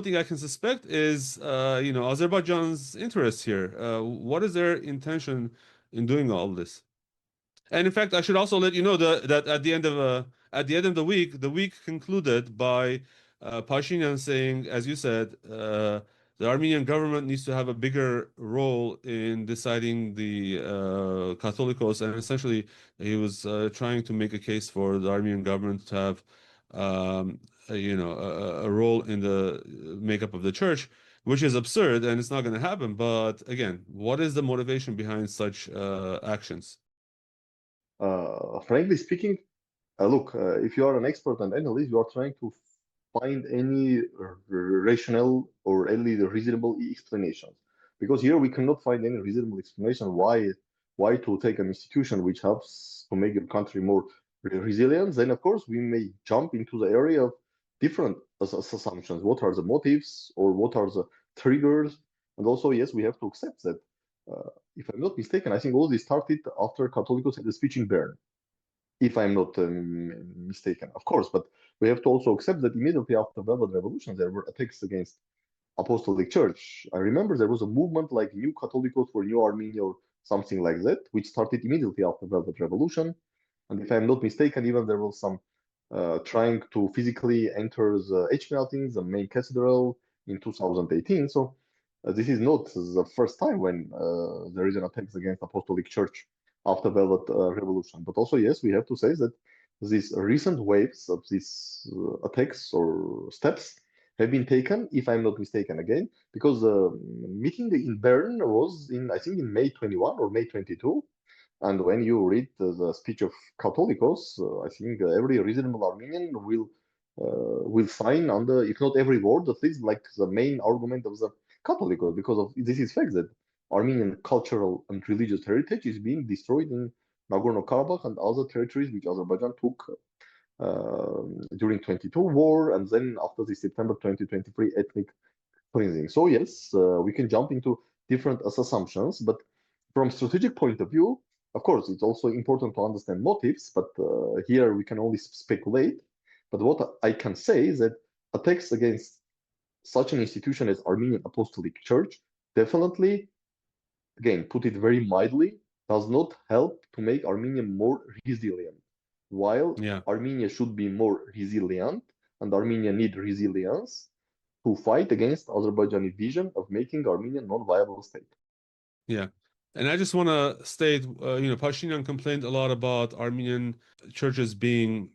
S3: thing I can suspect is Azerbaijan's interest here. What is their intention in doing all this? And in fact, I should also let you know that at the end of the week concluded by Pashinyan saying, as you said, the Armenian government needs to have a bigger role in deciding the Catholicos, and essentially he was trying to make a case for the Armenian government to have a role in the makeup of the church, which is absurd and it's not going to happen. But again, what is the motivation behind such actions?
S2: Frankly speaking, look, if you are an expert and analyst, you are trying to find any rationale or any reasonable explanations. Because here we cannot find any reasonable explanation why to take an institution which helps to make your country more resilience, then of course we may jump into the area of different assumptions. What are the motives or what are the triggers? And also, yes, we have to accept that, if I'm not mistaken, I think all this started after Catholicos had a speech in Bern, if I'm not mistaken, of course. But we have to also accept that immediately after Velvet Revolution, there were attacks against Apostolic Church. I remember there was a movement like New Catholicos for New Armenia or something like that, which started immediately after Velvet Revolution. And if I'm not mistaken, even there was some trying to physically enter the H melting, the main cathedral, in 2018. So this is not the first time when there is an attack against Apostolic Church after Velvet Revolution. But also, yes, we have to say that these recent waves of these attacks or steps have been taken, if I'm not mistaken again, because the meeting in Bern was in, I think, in May 21 or May 22. And when you read the speech of Catholicos, I think every reasonable Armenian will sign under, if not every word, at least like the main argument of the Catholicos, because of this is fact that Armenian cultural and religious heritage is being destroyed in Nagorno-Karabakh and other territories which Azerbaijan took during 22 war, and then after the September 2023 ethnic cleansing. So yes, we can jump into different assumptions, but from strategic point of view, of course, it's also important to understand motives, but here we can only speculate. But what I can say is that attacks against such an institution as Armenian Apostolic Church definitely, again, put it very mildly, does not help to make Armenia more resilient. While Armenia should be more resilient, and Armenia need resilience to fight against Azerbaijani vision of making Armenia non-viable state.
S3: Yeah. And I just want to state, Pashinyan complained a lot about Armenian churches being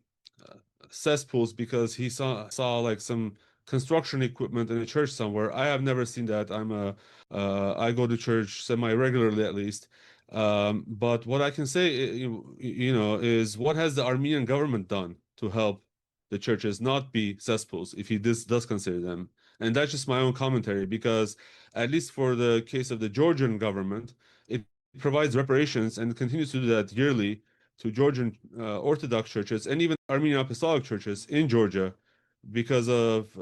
S3: cesspools because he saw like some construction equipment in a church somewhere. I have never seen that. I go to church semi-regularly at least. But what I can say, is what has the Armenian government done to help the churches not be cesspools, if he does consider them? And that's just my own commentary, because at least for the case of the Georgian government, it provides reparations and continues to do that yearly to Georgian Orthodox churches and even Armenian Apostolic churches in Georgia because of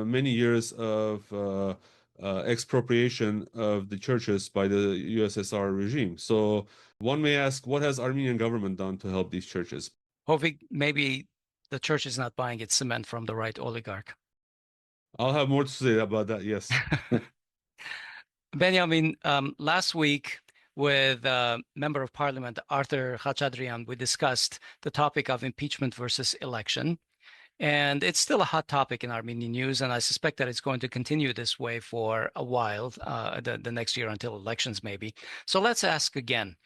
S3: many years of expropriation of the churches by the USSR regime. So one may ask, what has Armenian government done to help these churches?
S1: Hovik, maybe the church is not buying its cement from the right oligarch.
S3: I'll have more to say about that, yes.
S1: Benyamin, last week with Member of Parliament Arthur Khachadrian, we discussed the topic of impeachment versus election. And it's still a hot topic in Armenian news, and I suspect that it's going to continue this way for a while, the next year until elections maybe. So let's ask again.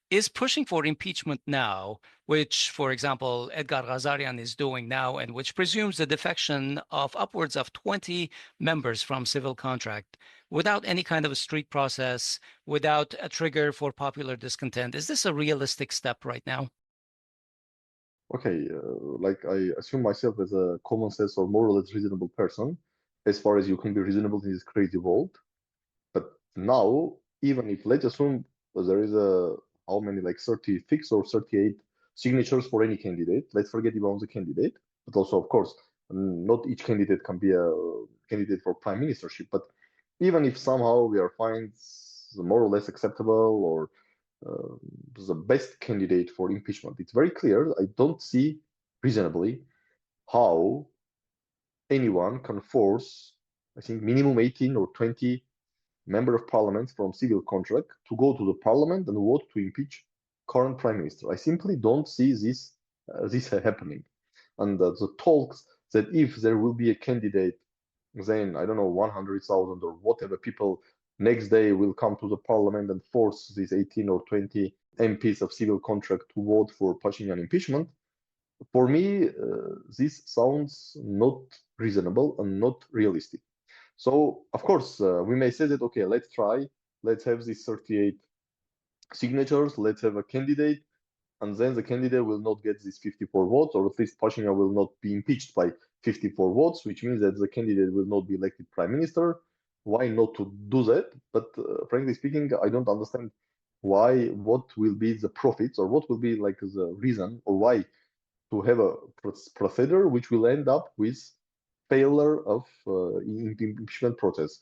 S1: Is pushing for impeachment now, which, for example, Edgar Ghazarian is doing now, and which presumes the defection of upwards of 20 members from civil contract without any kind of a street process, without a trigger for popular discontent, is this a realistic step right now?
S2: Okay, like I assume myself as a common sense or more or less reasonable person, as far as you can be reasonable in this crazy world. But now, even if let's assume there is how many, like 36 or 38 signatures for any candidate, let's forget about the candidate, but also, of course, not each candidate can be a candidate for prime ministership. But even if somehow we are find more or less acceptable or the best candidate for impeachment, it's very clear. I don't see reasonably how anyone can force, I think, minimum 18 or 20 member of parliament from civil contract to go to the parliament and vote to impeach current prime minister. I simply don't see this happening. And the talks that if there will be a candidate, then I don't know, 100,000 or whatever people next day will come to the parliament and force these 18 or 20 MPs of civil contract to vote for Pashinyan impeachment. For me, this sounds not reasonable and not realistic. So, of course, we may say that, okay, let's have these 38 signatures, let's have a candidate, and then the candidate will not get these 54 votes, or at least Pashinyan will not be impeached by 54 votes, which means that the candidate will not be elected prime minister. Why not to do that? But frankly speaking, I don't understand what will be the profits, or what will be like the reason, or why to have a procedure which will end up with failure of impeachment process.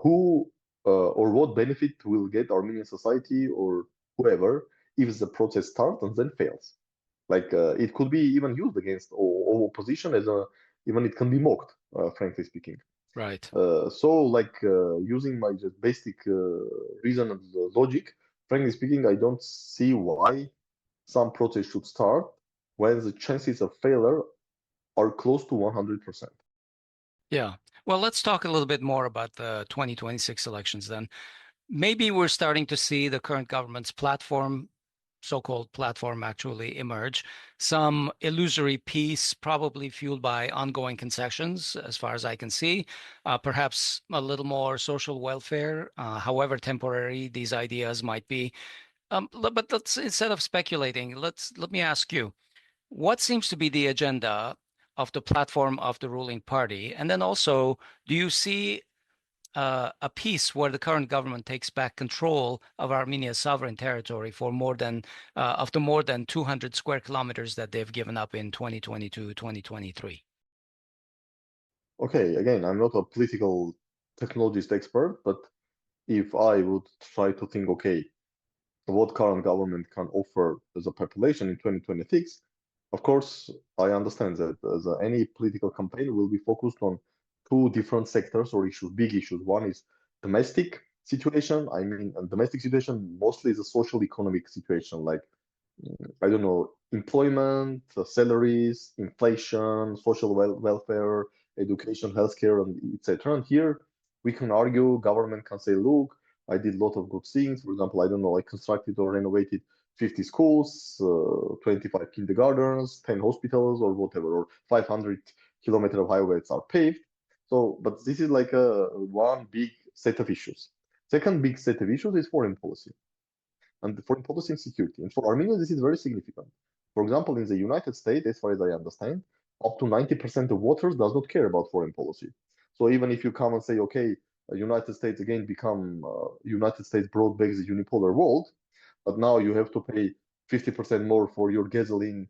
S2: Who or what benefit will get Armenian society or whoever if the process starts and then fails? Like it could be even used against opposition as a even it can be mocked, frankly speaking.
S1: Right.
S2: So like using my just basic reason and logic, frankly speaking, I don't see why some process should start when the chances of failure are close to 100%.
S1: Yeah. Well, let's talk a little bit more about the 2026 elections then. Maybe we're starting to see the current government's platform, so-called platform, actually emerge. Some illusory peace, probably fueled by ongoing concessions, as far as I can see. Perhaps a little more social welfare, however temporary these ideas might be. But let's, instead of speculating, let me ask you, what seems to be the agenda of the platform of the ruling party? And then also, do you see a peace where the current government takes back control of Armenia's sovereign territory for more than of the more than 200 square kilometers that they've given up in 2022, 2023?
S2: Okay, again, I'm not a political technologist expert, but if I would try to think, okay, what current government can offer as a population in 2026, of course, I understand that any political campaign will be focused on two different sectors or issues, big issues. One is domestic situation. I mean, a domestic situation mostly is a social economic situation, like I don't know, employment, salaries, inflation, social welfare, education, healthcare, and etc. And here we can argue, government can say, look, I did a lot of good things. For example, I don't know, I constructed or renovated 50 schools, 25 kindergartens, 10 hospitals, or whatever, or 500 kilometers of highways are paved. So, but this is like a one big set of issues. Second big set of issues is foreign policy and foreign policy and security. And for Armenia, this is very significant. For example, in the United States, as far as I understand, up to 90% of voters does not care about foreign policy. So even if you come and say, okay, United States again become United States brought back the unipolar world, but now you have to pay 50% more for your gasoline,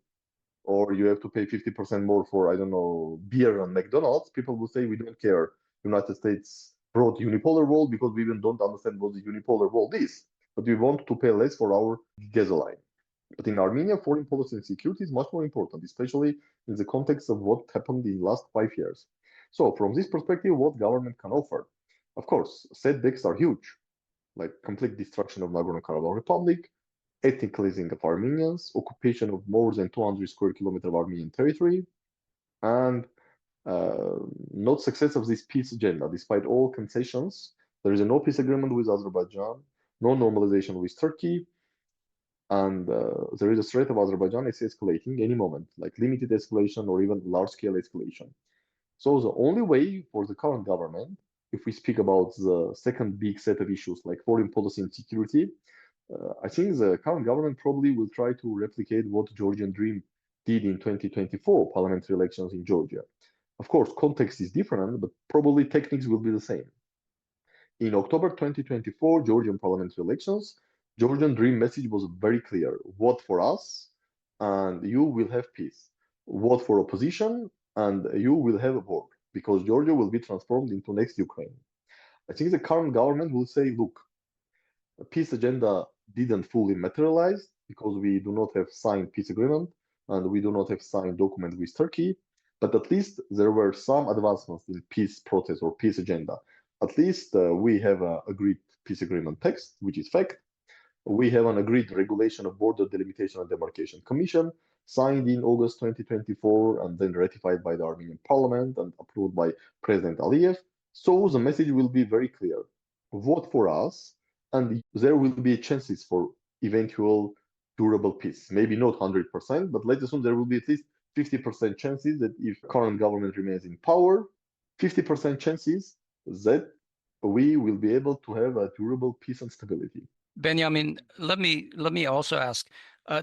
S2: or you have to pay 50% more for, I don't know, beer and McDonald's, people will say, we don't care. United States brought unipolar world because we even don't understand what the unipolar world is, but we want to pay less for our gasoline. But in Armenia, foreign policy and security is much more important, especially in the context of what happened in the last 5 years. So from this perspective, what government can offer? Of course, setbacks are huge, like complete destruction of Nagorno-Karabakh Republic, ethnic cleansing of Armenians, occupation of more than 200 square kilometers of Armenian territory, and not success of this peace agenda. Despite all concessions, there is no peace agreement with Azerbaijan, no normalization with Turkey, and there is a threat of Azerbaijan is escalating any moment, like limited escalation or even large-scale escalation. So the only way for the current government, if we speak about the second big set of issues like foreign policy and security, I think the current government probably will try to replicate what Georgian Dream did in 2024 parliamentary elections in Georgia. Of course, context is different, but probably techniques will be the same. In October 2024 Georgian parliamentary elections, Georgian Dream message was very clear. Vote for us and you will have peace. Vote for opposition and you will have a war because Georgia will be transformed into next Ukraine. I think the current government will say, look, a peace agenda didn't fully materialize because we do not have signed peace agreement and we do not have signed document with Turkey, but at least there were some advancements in peace process or peace agenda. At least we have an agreed peace agreement text, which is fact. We have an agreed regulation of border delimitation and demarcation commission signed in August 2024 and then ratified by the Armenian parliament and approved by President Aliyev. So the message will be very clear. Vote for us and there will be chances for eventual durable peace. Maybe not 100%, but let's assume there will be at least 50% chances that if current government remains in power, 50% chances that we will be able to have a durable peace and stability.
S1: Benyamin, let me also ask,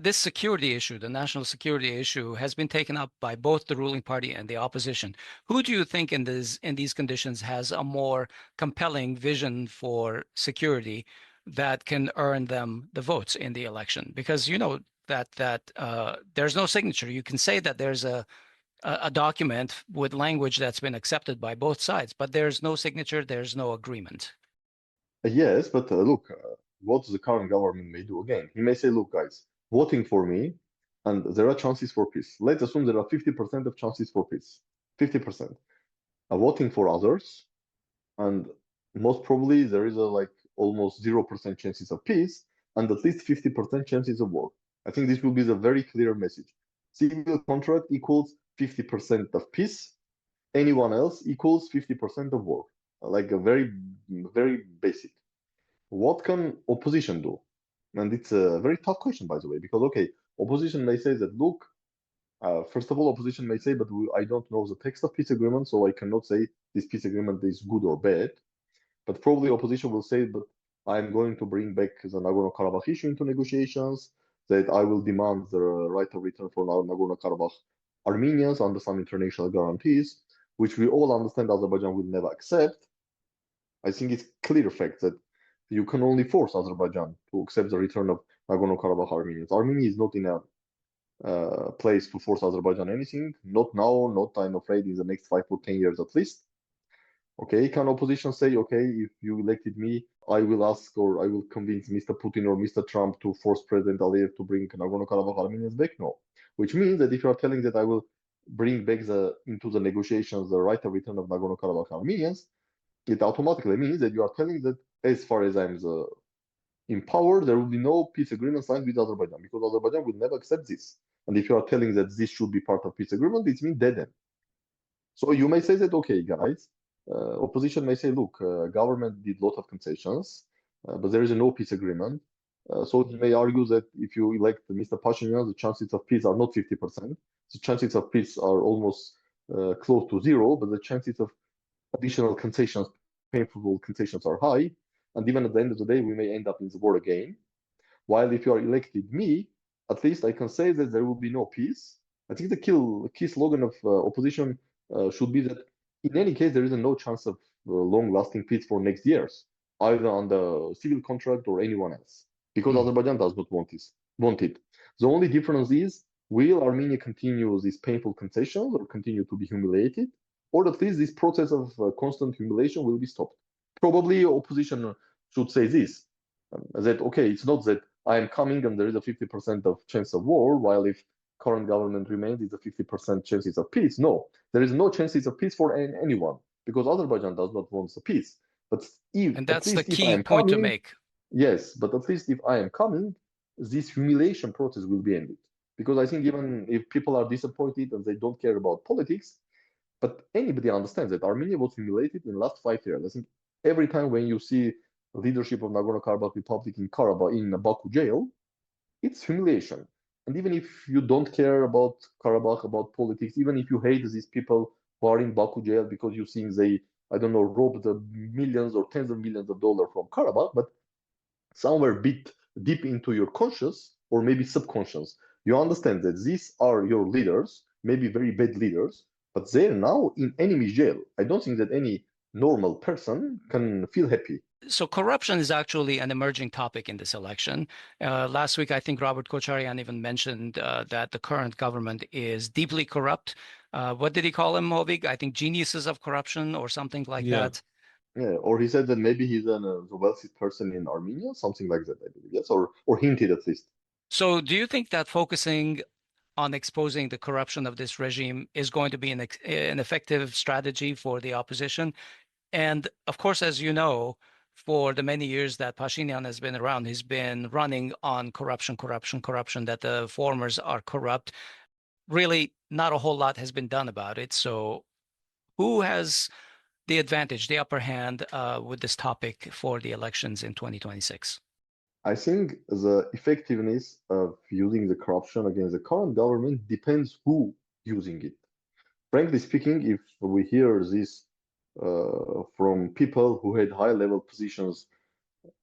S1: this security issue, the national security issue, has been taken up by both the ruling party and the opposition. Who do you think in these conditions has a more compelling vision for security that can earn them the votes in the election? Because, you know, that there's no signature. You can say that there's a document with language that's been accepted by both sides, but there's no signature, there's no agreement.
S2: Yes, but look, what the current government may do again. He may say, look, guys, voting for me, and there are chances for peace. Let's assume there are 50% of chances for peace. 50%. Voting for others, and most probably there is a like almost 0% chances of peace, and at least 50% chances of war. I think this will be the very clear message. Civil contract equals 50% of peace. Anyone else equals 50% of war. Like a very, very basic. What can opposition do? And it's a very tough question, by the way, because okay, opposition may say that, look, first of all, opposition may say, but I don't know the text of peace agreement, so I cannot say this peace agreement is good or bad. But probably opposition will say, but I'm going to bring back the Nagorno-Karabakh issue into negotiations, that I will demand the right of return for Nagorno-Karabakh Armenians under some international guarantees, which we all understand Azerbaijan will never accept. I think it's clear fact that you can only force Azerbaijan to accept the return of Nagorno-Karabakh Armenians. Armenia is not in a place to force Azerbaijan anything, not now, not I'm afraid in the next 5 or 10 years at least. Okay, can opposition say, okay, if you elected me, I will ask or I will convince Mr. Putin or Mr. Trump to force President Aliyev to bring Nagorno-Karabakh Armenians back? No. Which means that if you are telling that I will bring back into the negotiations the right of return of Nagorno-Karabakh Armenians, it automatically means that you are telling that as far as I'm in power, there will be no peace agreement signed with Azerbaijan because Azerbaijan will never accept this. And if you are telling that this should be part of peace agreement, it means dead end. So you may say that, okay, guys, opposition may say, look, government did a lot of concessions, but there is no peace agreement. So he may argue that if you elect Mr. Pashinyan, the chances of peace are not 50%. The chances of peace are almost close to zero, but the chances of additional concessions, painful concessions, are high. And even at the end of the day, we may end up in the war again. While if you are elected me, at least I can say that there will be no peace. I think the key slogan of opposition should be that in any case, there is no chance of long-lasting peace for next years, either on the civil contract or anyone else, because Azerbaijan does not want it. The only difference is, will Armenia continue these painful concessions or continue to be humiliated, or at least this process of constant humiliation will be stopped? Probably opposition should say this, that, okay, it's not that I am coming and there is a 50% of chance of war, while if current government remains, it's a 50% chances of peace. No, there is no chances of peace for anyone because Azerbaijan does not want the peace. But
S1: and that's the key point to make.
S2: Yes, but at least if I am coming, this humiliation process will be ended. Because I think even if people are disappointed and they don't care about politics, but anybody understands that Armenia was humiliated in the last 5 years. I think every time when you see leadership of Nagorno-Karabakh Republic in Karabakh, in Baku jail, it's humiliation. And even if you don't care about Karabakh, about politics, even if you hate these people who are in Baku jail because you think they, I don't know, robbed the millions or tens of millions of dollars from Karabakh, but somewhere deep into your conscious or maybe subconscious, you understand that these are your leaders, maybe very bad leaders, but they're now in enemy jail. I don't think that any normal person can feel happy.
S1: So corruption is actually an emerging topic in this election. Last week, I think Robert Kocharyan even mentioned that the current government is deeply corrupt. What did he call them, Hovik? I think geniuses of corruption or something like that.
S2: Yeah, or he said that maybe he's the wealthiest person in Armenia, something like that, I believe. Yes, or hinted at least.
S1: So do you think that focusing on exposing the corruption of this regime is going to be an effective strategy for the opposition? And of course, as you know, for the many years that Pashinyan has been around, he's been running on corruption, that the formers are corrupt. Really, not a whole lot has been done about it. So who has the advantage, the upper hand with this topic for the elections in 2026?
S2: I think the effectiveness of using the corruption against the current government depends who using it. Frankly speaking, if we hear this from people who had high-level positions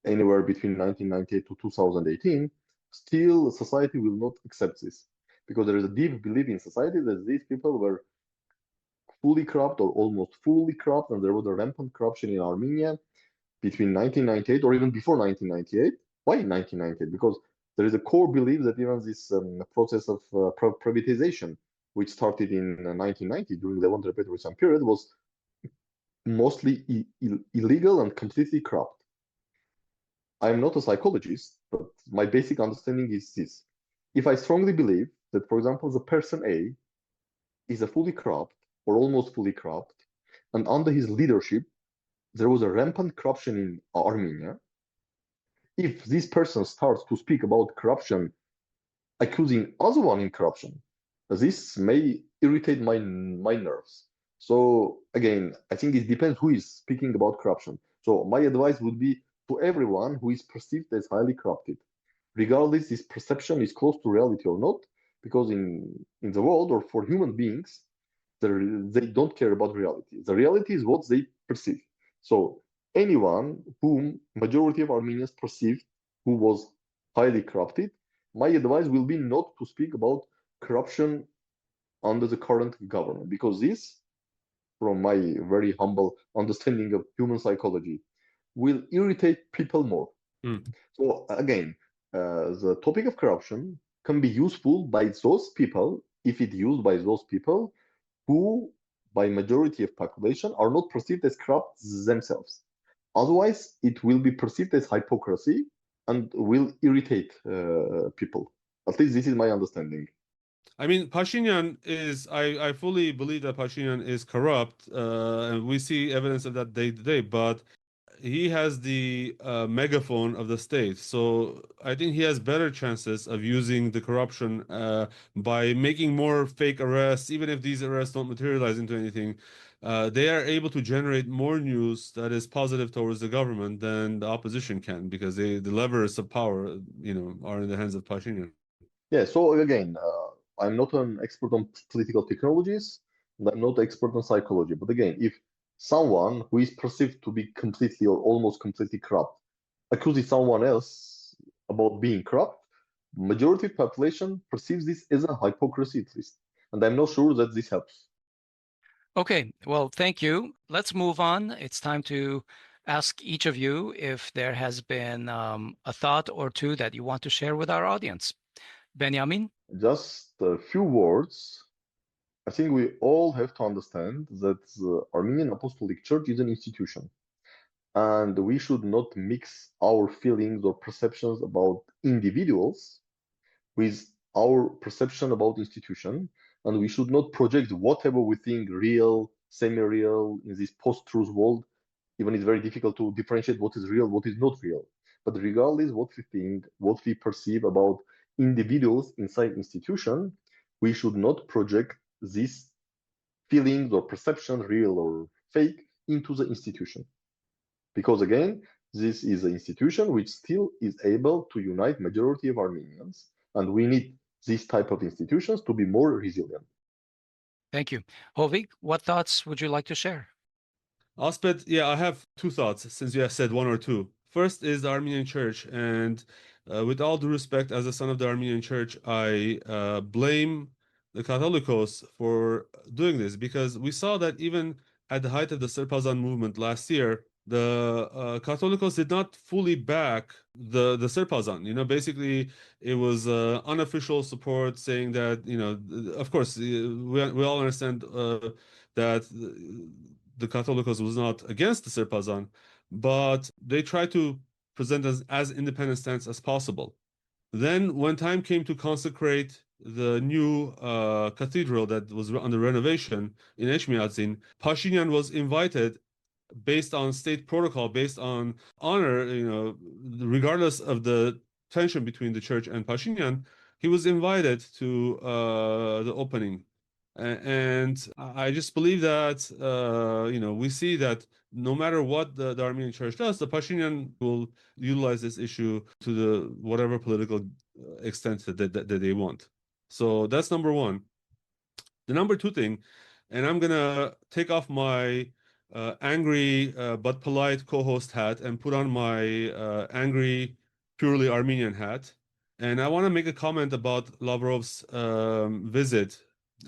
S2: anywhere between 1998 to 2018, still society will not accept this because there is a deep belief in society that these people were fully corrupt or almost fully corrupt, and there was a rampant corruption in Armenia between 1998 or even before 1998. Why 1998? Because there is a core belief that even this process of privatization, which started in 1990 during the Levant Repatriation period, was mostly illegal and completely corrupt. I'm not a psychologist, but my basic understanding is this. If I strongly believe that, for example, the person A is a fully corrupt or almost fully corrupt, and under his leadership, there was a rampant corruption in Armenia, if this person starts to speak about corruption, accusing other one in corruption, this may irritate my nerves. So again, I think it depends who is speaking about corruption. So my advice would be to everyone who is perceived as highly corrupted, regardless this perception is close to reality or not, because in the world or for human beings, they don't care about reality. The reality is what they perceive. So anyone whom majority of Armenians perceived who was highly corrupted, my advice will be not to speak about corruption under the current government, because this, from my very humble understanding of human psychology, will irritate people more. So again, the topic of corruption can be useful by those people if it used by those people who, by majority of population, are not perceived as corrupt themselves. Otherwise, it will be perceived as hypocrisy and will irritate people. At least this is my understanding.
S3: I mean, Pashinyan is, I fully believe that Pashinyan is corrupt, and we see evidence of that day to day, but he has the megaphone of the state. So I think he has better chances of using the corruption by making more fake arrests, even if these arrests don't materialize into anything. They are able to generate more news that is positive towards the government than the opposition can, because the levers of power, are in the hands of Pashinyan.
S2: Yeah, so again, I'm not an expert on political technologies, and I'm not an expert on psychology. But again, if someone who is perceived to be completely or almost completely corrupt accuses someone else about being corrupt, majority of population perceives this as a hypocrisy at least. And I'm not sure that this helps.
S1: Okay, well, thank you. Let's move on. It's time to ask each of you if there has been a thought or two that you want to share with our audience. Benyamin?
S2: Just a few words. I think we all have to understand that the Armenian Apostolic Church is an institution, and we should not mix our feelings or perceptions about individuals with our perception about institution, and we should not project whatever we think real, semi-real in this post-truth world. Even it's very difficult to differentiate what is real, what is not real. But regardless what we think, what we perceive about individuals inside institution, we should not project these feelings or perception, real or fake, into the institution. Because again, this is an institution which still is able to unite majority of Armenians, and we need these type of institutions to be more resilient.
S1: Thank you. Hovik, what thoughts would you like to share?
S3: Osped, yeah, I have two thoughts, since you have said one or two. First is the Armenian Church, and with all due respect, as a son of the Armenian Church, I blame the Catholicos for doing this, because we saw that even at the height of the Serpazan movement last year, the Catholicos did not fully back the Serpazan. Basically, it was unofficial support saying that, of course, we all understand that the Catholicos was not against the Serpazan, but they tried to present as independent stance as possible. Then, when time came to consecrate the new cathedral that was under renovation in Echmiadzin, Pashinyan was invited based on state protocol, based on honor, regardless of the tension between the church and Pashinyan, he was invited to the opening. And I just believe that, we see that no matter what the Armenian Church does, the Pashinyan will utilize this issue to the whatever political extent that they want. So that's number one. The number two thing, and I'm going to take off my angry but polite co-host hat and put on my angry, purely Armenian hat. And I want to make a comment about Lavrov's visit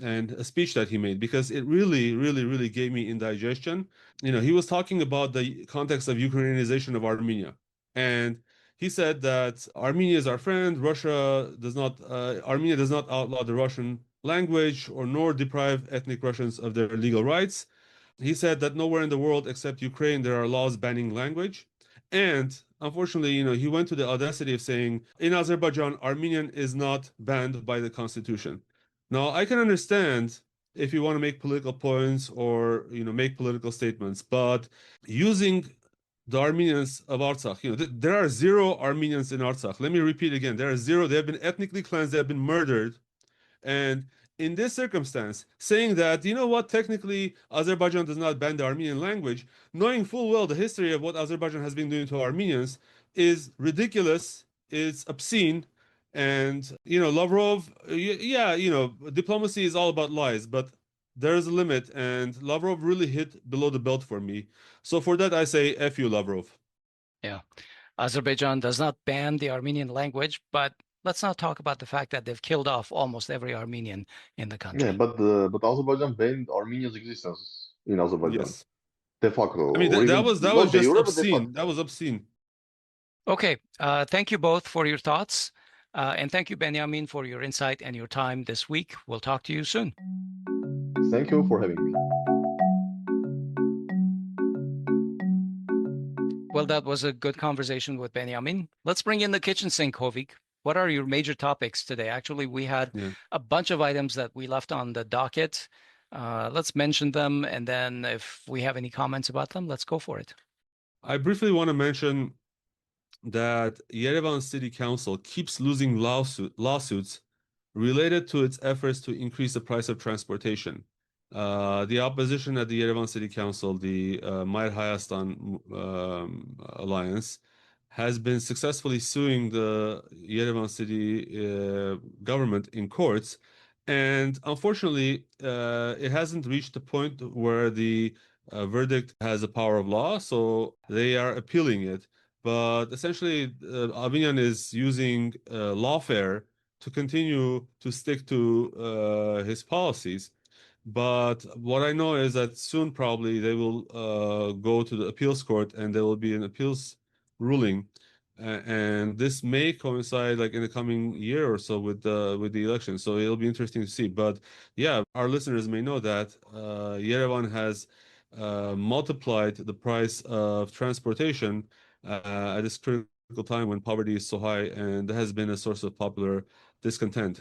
S3: and a speech that he made, because it really, really, really gave me indigestion. He was talking about the context of Ukrainianization of Armenia. And he said that Armenia is our friend. Armenia does not outlaw the Russian language or nor deprive ethnic Russians of their legal rights. He said that nowhere in the world except Ukraine there are laws banning language. And unfortunately, he went to the audacity of saying in Azerbaijan, Armenian is not banned by the constitution. Now, I can understand if you want to make political points or make political statements, but using the Armenians of Artsakh, there are 0 Armenians in Artsakh. Let me repeat again, there are 0. They have been ethnically cleansed, they have been murdered. And in this circumstance, saying that, technically Azerbaijan does not ban the Armenian language, knowing full well the history of what Azerbaijan has been doing to Armenians, is ridiculous, it's obscene. And, Lavrov, diplomacy is all about lies, but there's a limit, and Lavrov really hit below the belt for me. So for that, I say, F you, Lavrov.
S1: Yeah. Azerbaijan does not ban the Armenian language, but let's not talk about the fact that they've killed off almost every Armenian in the country.
S2: Yeah, but Azerbaijan banned Armenia's existence in Azerbaijan
S3: Yes.
S2: de facto,
S3: I mean,
S2: or
S3: that
S2: even
S3: was
S2: not de
S3: just
S2: jure, but de
S3: obscene.
S2: facto.
S3: That was obscene.
S1: Okay. Thank you both for your thoughts. And thank you, Benyamin, for your insight and your time this week. We'll talk to you soon.
S2: Thank you for having me.
S1: Well, that was a good conversation with Benyamin. Let's bring in the kitchen sink, Hovik. What are your major topics today? Actually, we had a bunch of items that we left on the docket. Let's mention them, and then if we have any comments about them, let's go for it.
S3: I briefly want to mention that Yerevan City Council keeps losing lawsuits related to its efforts to increase the price of transportation. The opposition at the Yerevan City Council, the Mair Hayastan Alliance, has been successfully suing the Yerevan City government in courts. And unfortunately, it hasn't reached the point where the verdict has a power of law, so they are appealing it. But essentially, Armenian is using lawfare to continue to stick to his policies. But what I know is that soon probably they will go to the appeals court and there will be an appeals ruling. And this may coincide like in the coming year or so with the election. So it'll be interesting to see. But yeah, our listeners may know that Yerevan has multiplied the price of transportation at this critical time when poverty is so high, and that has been a source of popular discontent.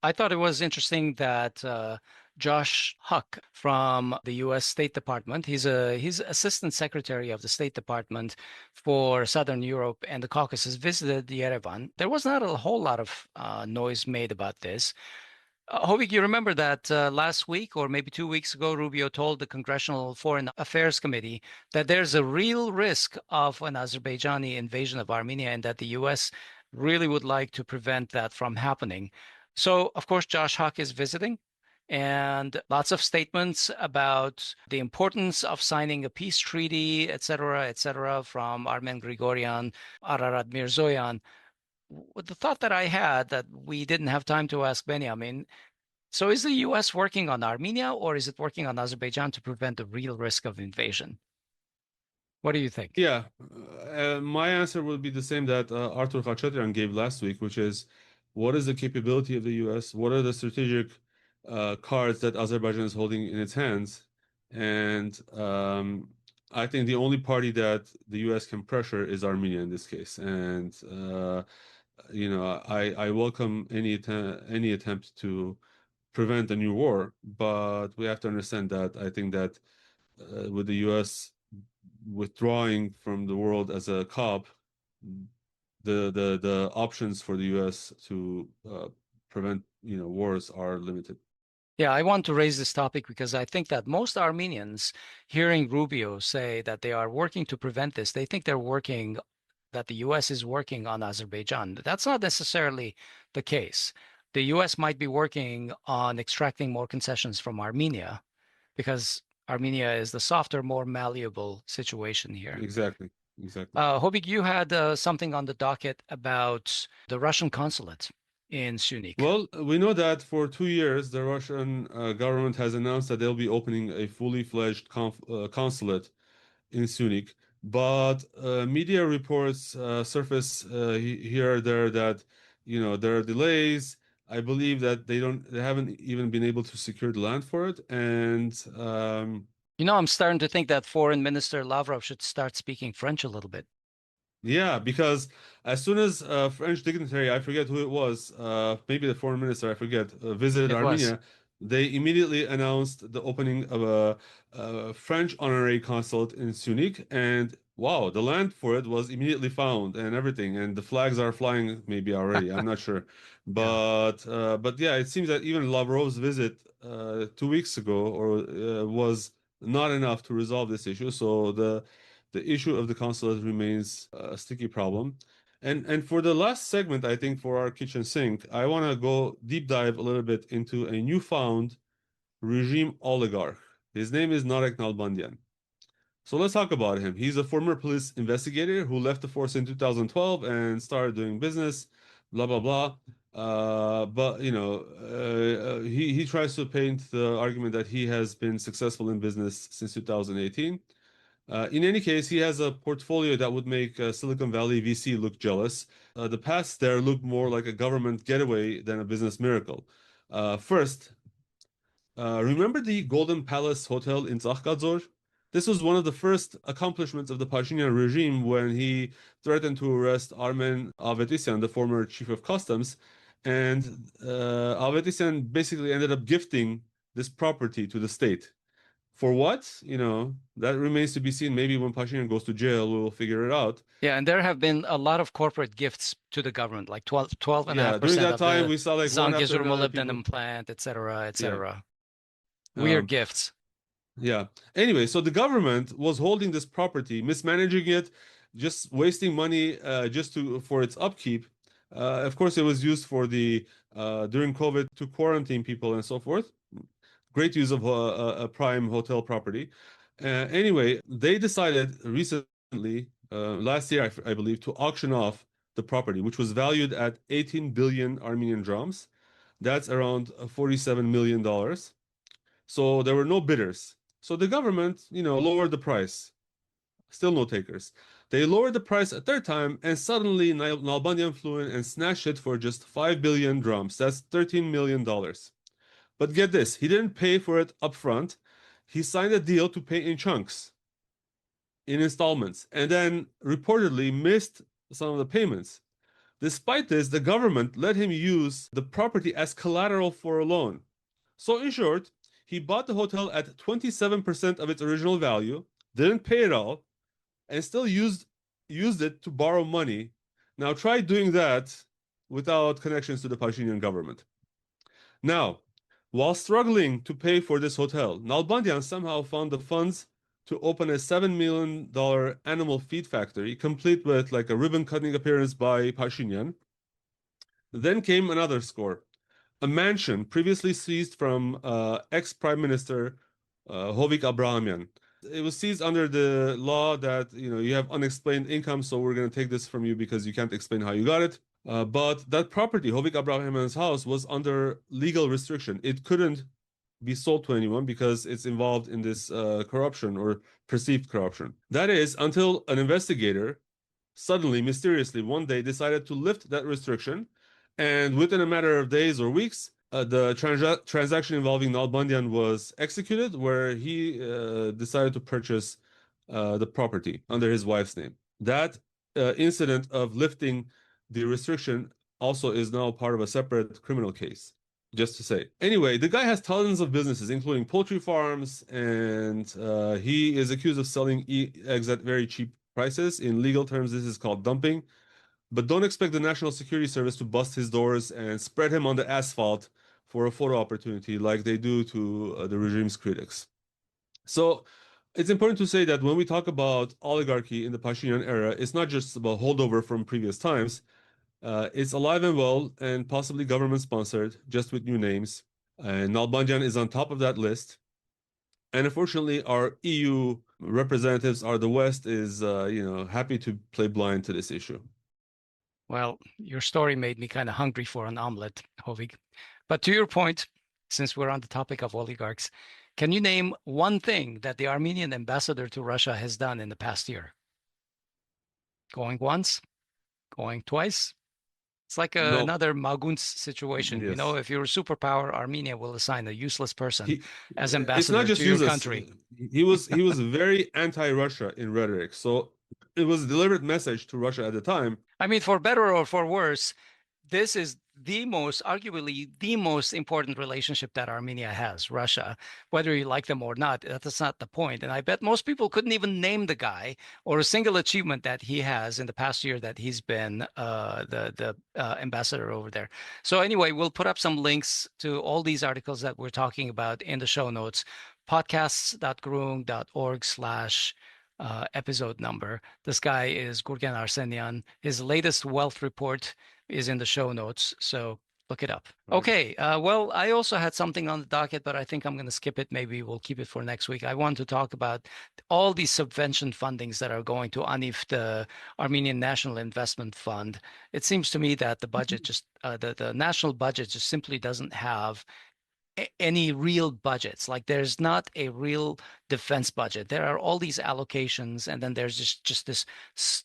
S1: I thought it was interesting that Josh Huck from the U.S. State Department, he's Assistant Secretary of the State Department for Southern Europe and the Caucasus, visited Yerevan. There was not a whole lot of noise made about this. Hovik, you remember that last week or maybe 2 weeks ago, Rubio told the Congressional Foreign Affairs Committee that there's a real risk of an Azerbaijani invasion of Armenia and that the U.S. really would like to prevent that from happening. So, of course, Josh Huck is visiting, and lots of statements about the importance of signing a peace treaty, et cetera, from Armen Grigoryan, Ararat Mirzoyan. The thought that I had that we didn't have time to ask Benyamin, so is the U.S. working on Armenia or is it working on Azerbaijan to prevent the real risk of invasion? What do you think?
S3: Yeah, my answer would be the same that Artur Khachaturian gave last week, which is, what is the capability of the U.S.? What are the strategic cards that Azerbaijan is holding in its hands? And I think the only party that the U.S. can pressure is Armenia in this case. And I welcome any attempt to prevent a new war, but we have to understand that I think that with the U.S. withdrawing from the world as a COP, the options for the U.S. to prevent wars are limited.
S1: Yeah, I want to raise this topic because I think that most Armenians hearing Rubio say that they are working to prevent this, they think that the U.S. is working on Azerbaijan. That's not necessarily the case. The U.S. might be working on extracting more concessions from Armenia because Armenia is the softer, more malleable situation here.
S3: Exactly.
S1: Hovik, you had something on the docket about the Russian consulate in Syunik.
S3: Well, we know that for 2 years, the Russian government has announced that they'll be opening a fully fledged consulate in Syunik. But media reports surface here or there that there are delays. I believe that they haven't even been able to secure the land for it, and
S1: I'm starting to think that Foreign Minister Lavrov should start speaking French a little bit.
S3: yeah, because as soon as a French dignitary, I forget who it was, maybe the foreign minister, I forget, visited Armenia, they immediately announced the opening of a French honorary consulate in Sunik, and wow, the land for it was immediately found and everything, and the flags are flying maybe already. I'm not sure, but yeah, it seems that even Lavrov's visit 2 weeks ago or was not enough to resolve this issue. So the issue of the consulate remains a sticky problem. And for the last segment, I think for our kitchen sink, I want to go deep dive a little bit into a newfound regime oligarch. His name is Narek Nalbandyan. So let's talk about him. He's a former police investigator who left the force in 2012 and started doing business, blah, blah, blah. But he tries to paint the argument that he has been successful in business since 2018. In any case, he has a portfolio that would make Silicon Valley VC look jealous. The past there looked more like a government getaway than a business miracle. First, remember the Golden Palace Hotel in Berdzor? This was one of the first accomplishments of the Pashinyan regime when he threatened to arrest Armen Avetisyan, the former chief of customs, and Avetisyan basically ended up gifting this property to the state. For what? That remains to be seen. Maybe when Pashinyan goes to jail, we'll figure it out.
S1: Yeah, and there have been a lot of corporate gifts to the government, like 12.5%
S3: Yeah, during that
S1: of
S3: time,
S1: the
S3: we saw like one after
S1: Zangezur
S3: another
S1: molybdenum
S3: people.
S1: plant, etc., etc.
S3: Yeah.
S1: Weird gifts.
S3: Yeah. Anyway, so the government was holding this property, mismanaging it, just wasting money for its upkeep. Of course, it was used for during COVID to quarantine people and so forth. Great use of a prime hotel property. Anyway, they decided recently, last year, I believe, to auction off the property, which was valued at 18 billion Armenian drams. That's around $47 million. So there were no bidders. So the government, lowered the price. Still no takers. They lowered the price a third time, and suddenly Nalbandyan flew in and snatched it for just 5 billion drams. That's $13 million. But get this, he didn't pay for it upfront. He signed a deal to pay in chunks, in installments, and then reportedly missed some of the payments. Despite this, the government let him use the property as collateral for a loan. So in short, he bought the hotel at 27% of its original value, didn't pay it all, and still used it to borrow money. Now try doing that without connections to the Pashinyan government. Now, while struggling to pay for this hotel, Nalbandyan somehow found the funds to open a $7 million animal feed factory, complete with like a ribbon-cutting appearance by Pashinyan. Then came another score. A mansion previously seized from ex-Prime Minister Hovik Abrahamyan. It was seized under the law that you have unexplained income, so we're going to take this from you because you can't explain how you got it. But that property, Hovik Abrahamyan's house, was under legal restriction. It couldn't be sold to anyone because it's involved in this corruption or perceived corruption. That is, until an investigator suddenly, mysteriously, one day decided to lift that restriction, and within a matter of days or weeks, the transaction involving Nalbandyan was executed, where he decided to purchase the property under his wife's name. That incident of lifting the restriction also is now part of a separate criminal case, just to say. Anyway, the guy has tons of businesses, including poultry farms, and he is accused of selling eggs at very cheap prices. In legal terms, this is called dumping. But don't expect the National Security Service to bust his doors and spread him on the asphalt for a photo opportunity like they do to the regime's critics. So it's important to say that when we talk about oligarchy in the Pashinyan era, it's not just about holdover from previous times. It's alive and well and possibly government-sponsored, just with new names. And Nalbandyan is on top of that list. And unfortunately, our EU representatives, the West, is happy to play blind to this issue.
S1: Well, your story made me kind of hungry for an omelet, Hovik. But to your point, since we're on the topic of oligarchs, can you name one thing that the Armenian ambassador to Russia has done in the past year? Going once, going twice. It's like
S3: No,
S1: another Magunt's situation. You know,
S3: yes.
S1: if you're a superpower, Armenia will assign a useless person
S3: He,
S1: as
S3: it's not
S1: ambassador
S3: just
S1: to your
S3: useless.
S1: country.
S3: He was very anti-Russia in rhetoric. So it was a deliberate message to Russia at the time.
S1: I mean, for better or for worse, this is arguably the most important relationship that Armenia has, Russia, whether you like them or not. That's not the point. And I bet most people couldn't even name the guy or a single achievement that he has in the past year that he's been the ambassador over there. So anyway, we'll put up some links to all these articles that we're talking about in the show notes, podcasts.groong.org/episode number. This guy is Gurgen Arsenyan. His latest wealth report is in the show notes, so look it up. Okay, well, I also had something on the docket, but I think I'm going to skip it. Maybe we'll keep it for next week. I want to talk about all these subvention fundings that are going to ANIF, the Armenian National Investment Fund. It seems to me that the budget just, the national budget just simply doesn't have any real budgets. Like there's not a real defense budget. There are all these allocations, and then there's just this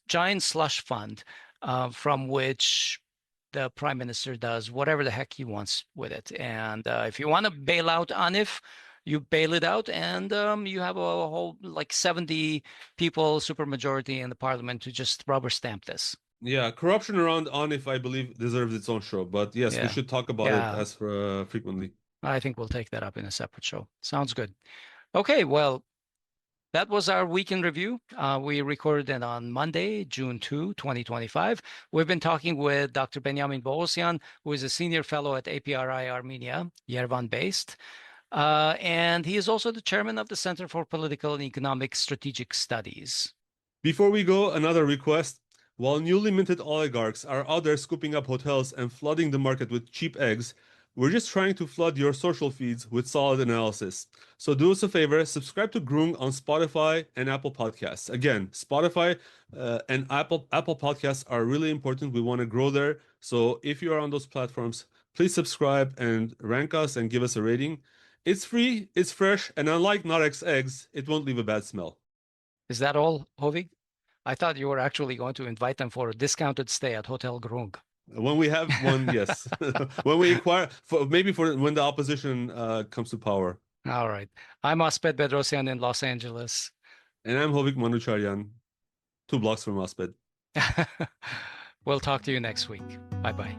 S1: giant slush fund from which the prime minister does whatever the heck he wants with it. And if you want to bail out ANIF, you bail it out, and you have a whole like 70 people, supermajority in the parliament to just rubber stamp this.
S3: Yeah, corruption around ANIF, I believe, deserves its own show. But yes, we should talk about it as frequently.
S1: I think we'll take that up in a separate show. Sounds good. Okay, well, that was our weekend review. We recorded it on Monday, June 2, 2025. We've been talking with Dr. Benyamin Poghosyan, who is a senior fellow at APRI Armenia, Yerevan based. And he is also the chairman of the Center for Political and Economic Strategic Studies.
S3: Before we go, another request. While newly minted oligarchs are out there scooping up hotels and flooding the market with cheap eggs, we're just trying to flood your social feeds with solid analysis. So do us a favor, subscribe to Groong on Spotify and Apple Podcasts. Again, Spotify and Apple Podcasts are really important. We want to grow there. So if you are on those platforms, please subscribe and rank us and give us a rating. It's free, it's fresh, and unlike Narek's eggs, it won't leave a bad smell.
S1: Is that all, Hovik? I thought you were actually going to invite them for a discounted stay at Hotel Groong.
S3: When we have one, yes. When we acquire, maybe for when the opposition comes to power.
S1: All right. I'm Asped Bedrosian in Los Angeles.
S3: And I'm Hovik Manucharyan, 2 blocks from Asped.
S1: We'll talk to you next week. Bye-bye.